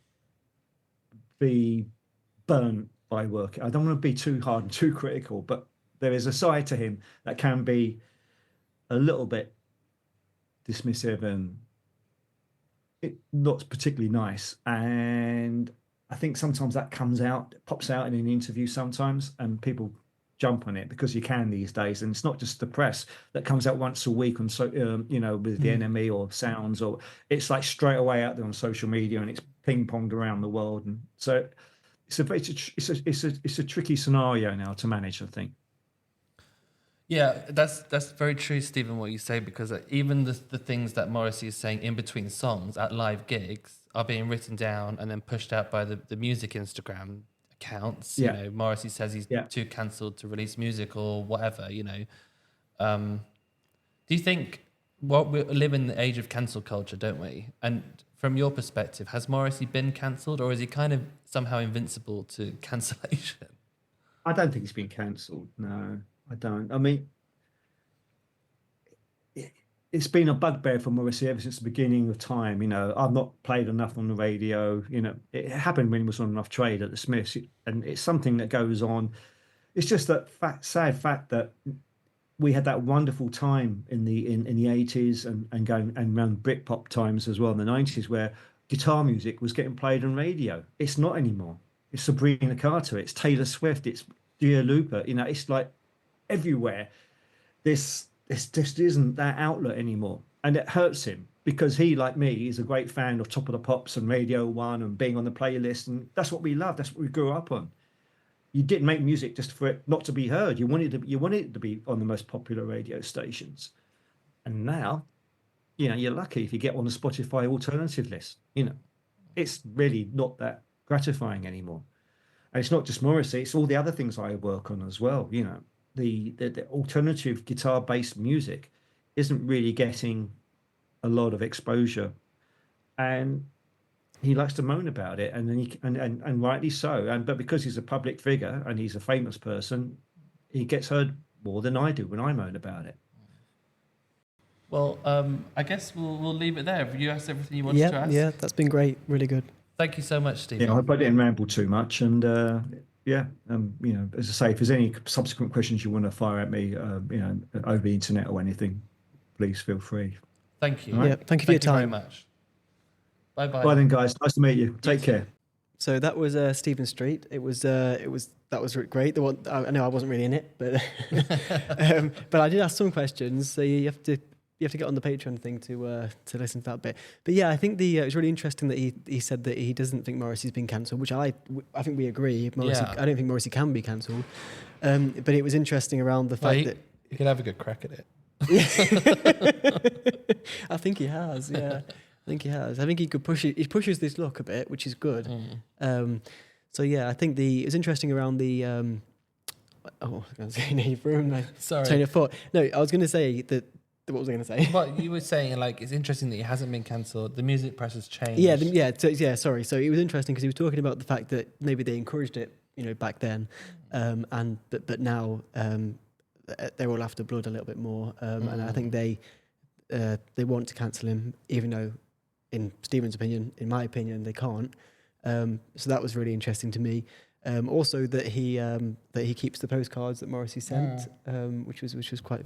be burnt by work. I don't want to be too hard and too critical, but there is a side to him that can be a little bit dismissive and not particularly nice. And I think sometimes that pops out in an interview sometimes, and people jump on it because you can these days. And it's not just the press that comes out once a week on with the NME or Sounds, or it's like straight away out there on social media, and it's ping ponged around the world. And so it's a tricky scenario now to manage, I think. Yeah, that's very true, Stephen, what you say, because even the things that Morrissey is saying in between songs at live gigs are being written down and then pushed out by the music Instagram accounts. Yeah. Morrissey says he's too cancelled to release music or whatever, Do you think we live in the age of cancel culture, don't we? And from your perspective, has Morrissey been cancelled, or is he kind of somehow invincible to cancellation? I don't think he's been cancelled, no. I don't. I mean, it's been a bugbear for Morrissey ever since the beginning of time. I've not played enough on the radio. It happened when he was on Enough Trade at the Smiths, and it's something that goes on. It's just that sad fact that we had that wonderful time in the 80s and going and around Britpop times as well in the 90s, where guitar music was getting played on radio. It's not anymore. It's Sabrina Carter. It's Taylor Swift. It's Dua Lipa. It's like everywhere. This just isn't that outlet anymore, and it hurts him because he, like me, is a great fan of Top of the Pops and Radio 1 and being on the playlist, and that's what we love. That's what we grew up on. You didn't make music just for it not to be heard. You wanted it to be on the most popular radio stations, and now, you're lucky if you get on the Spotify alternative list. It's really not that gratifying anymore. And it's not just Morrissey; it's all the other things I work on as well. The alternative guitar-based music isn't really getting a lot of exposure, and he likes to moan about it, and then and rightly so. But because he's a public figure and he's a famous person, he gets heard more than I do when I moan about it. Well, I guess we'll leave it there. Have you asked everything you wanted to ask? Yeah, that's been great. Really good. Thank you so much, Stephen. I hope I didn't ramble too much, and as I say, if there's any subsequent questions you want to fire at me, over the internet or anything, please feel free. Thank you. Right? Yeah, thank you for your time. Very much. Bye bye. Bye then, guys. Nice to meet you. Take care. So that was Stephen Street. That was great. The one I know I wasn't really in it, but but I did ask some questions. So you have to get on the Patreon thing to listen to that bit. But yeah, I think it was really interesting that he said that he doesn't think Morrissey's been cancelled, which I think we agree. I don't think Morrissey can be cancelled. But it was interesting around the fact that he can have a good crack at it. I think he has. Yeah, I think he has. I think he could push it. He pushes this look a bit, which is good. So yeah, I think it was interesting around the. I was going to say, you've ruined my train of thought. No, I was going to say that. What was I going to say? Well, you were saying it's interesting that he hasn't been cancelled. The music press has changed. Sorry. So it was interesting because he was talking about the fact that maybe they encouraged it, back then, but now they're all after blood a little bit more, and I think they want to cancel him, even though, in Stephen's opinion, in my opinion, they can't. So that was really interesting to me. Also that he keeps the postcards that Morrissey sent, which was quite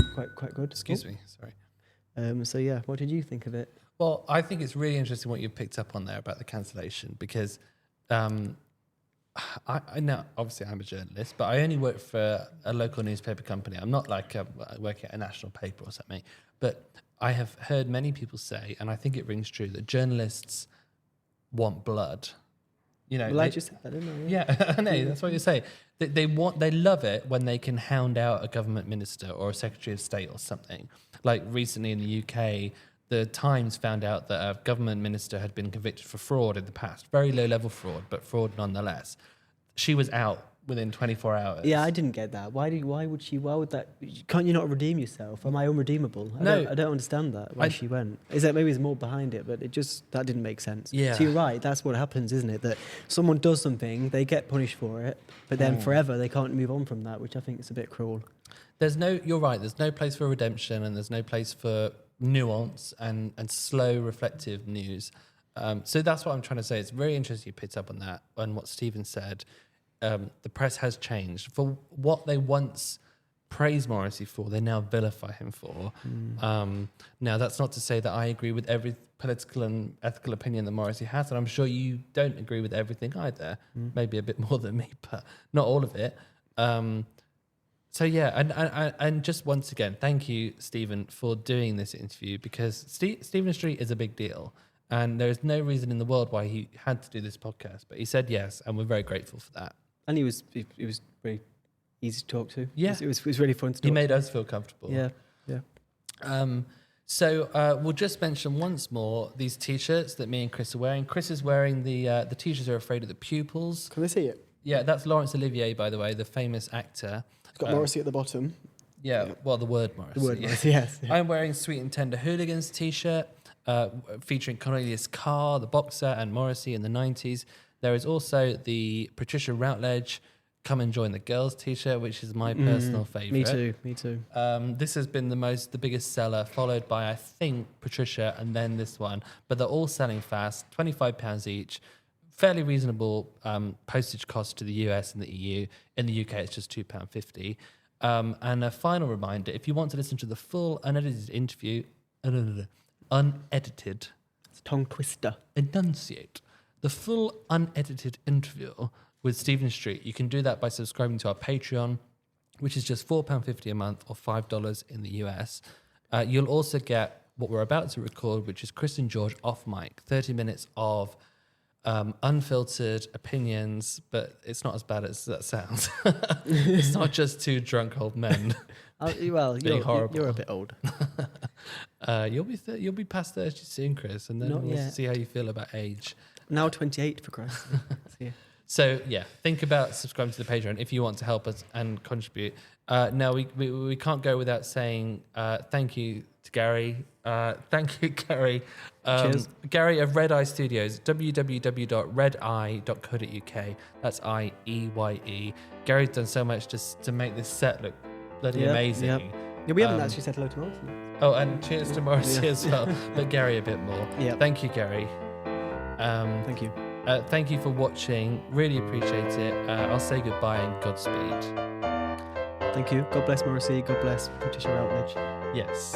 good. Excuse me, sorry. So yeah, what did you think of it? Well, I think it's really interesting what you picked up on there about the cancellation, because I know obviously I'm a journalist, but I only work for a local newspaper company. I'm not working at a national paper or something. But I have heard many people say, and I think it rings true, that journalists want blood. I just said that, didn't I? Yeah, I know, that's what you say. They love it when they can hound out a government minister or a secretary of state or something. Like recently in the UK, the Times found out that a government minister had been convicted for fraud in the past. Very low level fraud, but fraud nonetheless. She was out within 24 hours. Yeah, I didn't get that. Why would that? Can't you not redeem yourself? Am I unredeemable? I don't understand that. Why she went? Is that maybe there's more behind it? But that didn't make sense. Yeah. So you're right. That's what happens, isn't it? That someone does something, they get punished for it, but then forever they can't move on from that, which I think is a bit cruel. You're right. There's no place for redemption, and there's no place for nuance and slow, reflective news. So that's what I'm trying to say. It's very interesting you picked up on that, on what Stephen said. The press has changed. For what they once praised Morrissey for, they now vilify him for. Now, that's not to say that I agree with every political and ethical opinion that Morrissey has, and I'm sure you don't agree with everything either. Maybe a bit more than me, but not all of it. So yeah, and just once again, thank you, Stephen, for doing this interview, because Stephen Street is a big deal, and there is no reason in the world why he had to do this podcast, but he said yes, and we're very grateful for that. And he was very easy to talk to. Yeah. It was really fun to talk to. He made us feel comfortable. Yeah. So we'll just mention once more these T-shirts that me and Chris are wearing. Chris is wearing the T-shirts are afraid of the pupils. Can I see it? Yeah, that's Laurence Olivier, by the way, the famous actor. It's got Morrissey at the bottom. Yeah, well, the word Morrissey. The word Morrissey, yes. Yeah. I'm wearing Sweet and Tender Hooligans T-shirt featuring Cornelius Carr, the boxer, and Morrissey in the 90s. There is also the Patricia Routledge Come and Join the Girls T-shirt, which is my personal favourite. Me too. This has been the biggest seller, followed by, I think, Patricia and then this one. But they're all selling fast, £25 each. Fairly reasonable postage cost to the US and the EU. In the UK, it's just £2.50. And a final reminder, if you want to listen to the full unedited interview, unedited, It's a tongue twister. enunciate, the full unedited interview with Stephen Street, you can do that by subscribing to our Patreon, which is just £4.50 a month or $5 in the US. You'll also get what we're about to record, which is Chris and George off mic, 30 minutes of unfiltered opinions, but it's not as bad as that sounds. It's not just two drunk old men. Well, Being horrible. you're a bit old. You'll be past 30 soon, Chris, and then Not we'll yet. see how you feel about age. Now 28, for Christ's sake. So yeah, think about subscribing to the Patreon if you want to help us and contribute. Now we can't go without saying thank you to Gary. Thank you, Gary. Cheers. Gary of Red Eye Studios, www.redeye.co.uk. That's IEYE. Gary's done so much just to make this set look bloody amazing. Yep. Yeah, we haven't actually said hello to Morrissey. Oh, and cheers to Morrissey as well, but Gary a bit more. Yeah. Thank you, Gary. Thank you. Thank you for watching. Really appreciate it. I'll say goodbye and Godspeed. Thank you. God bless Morrissey. God bless Patricia Routledge. Yes.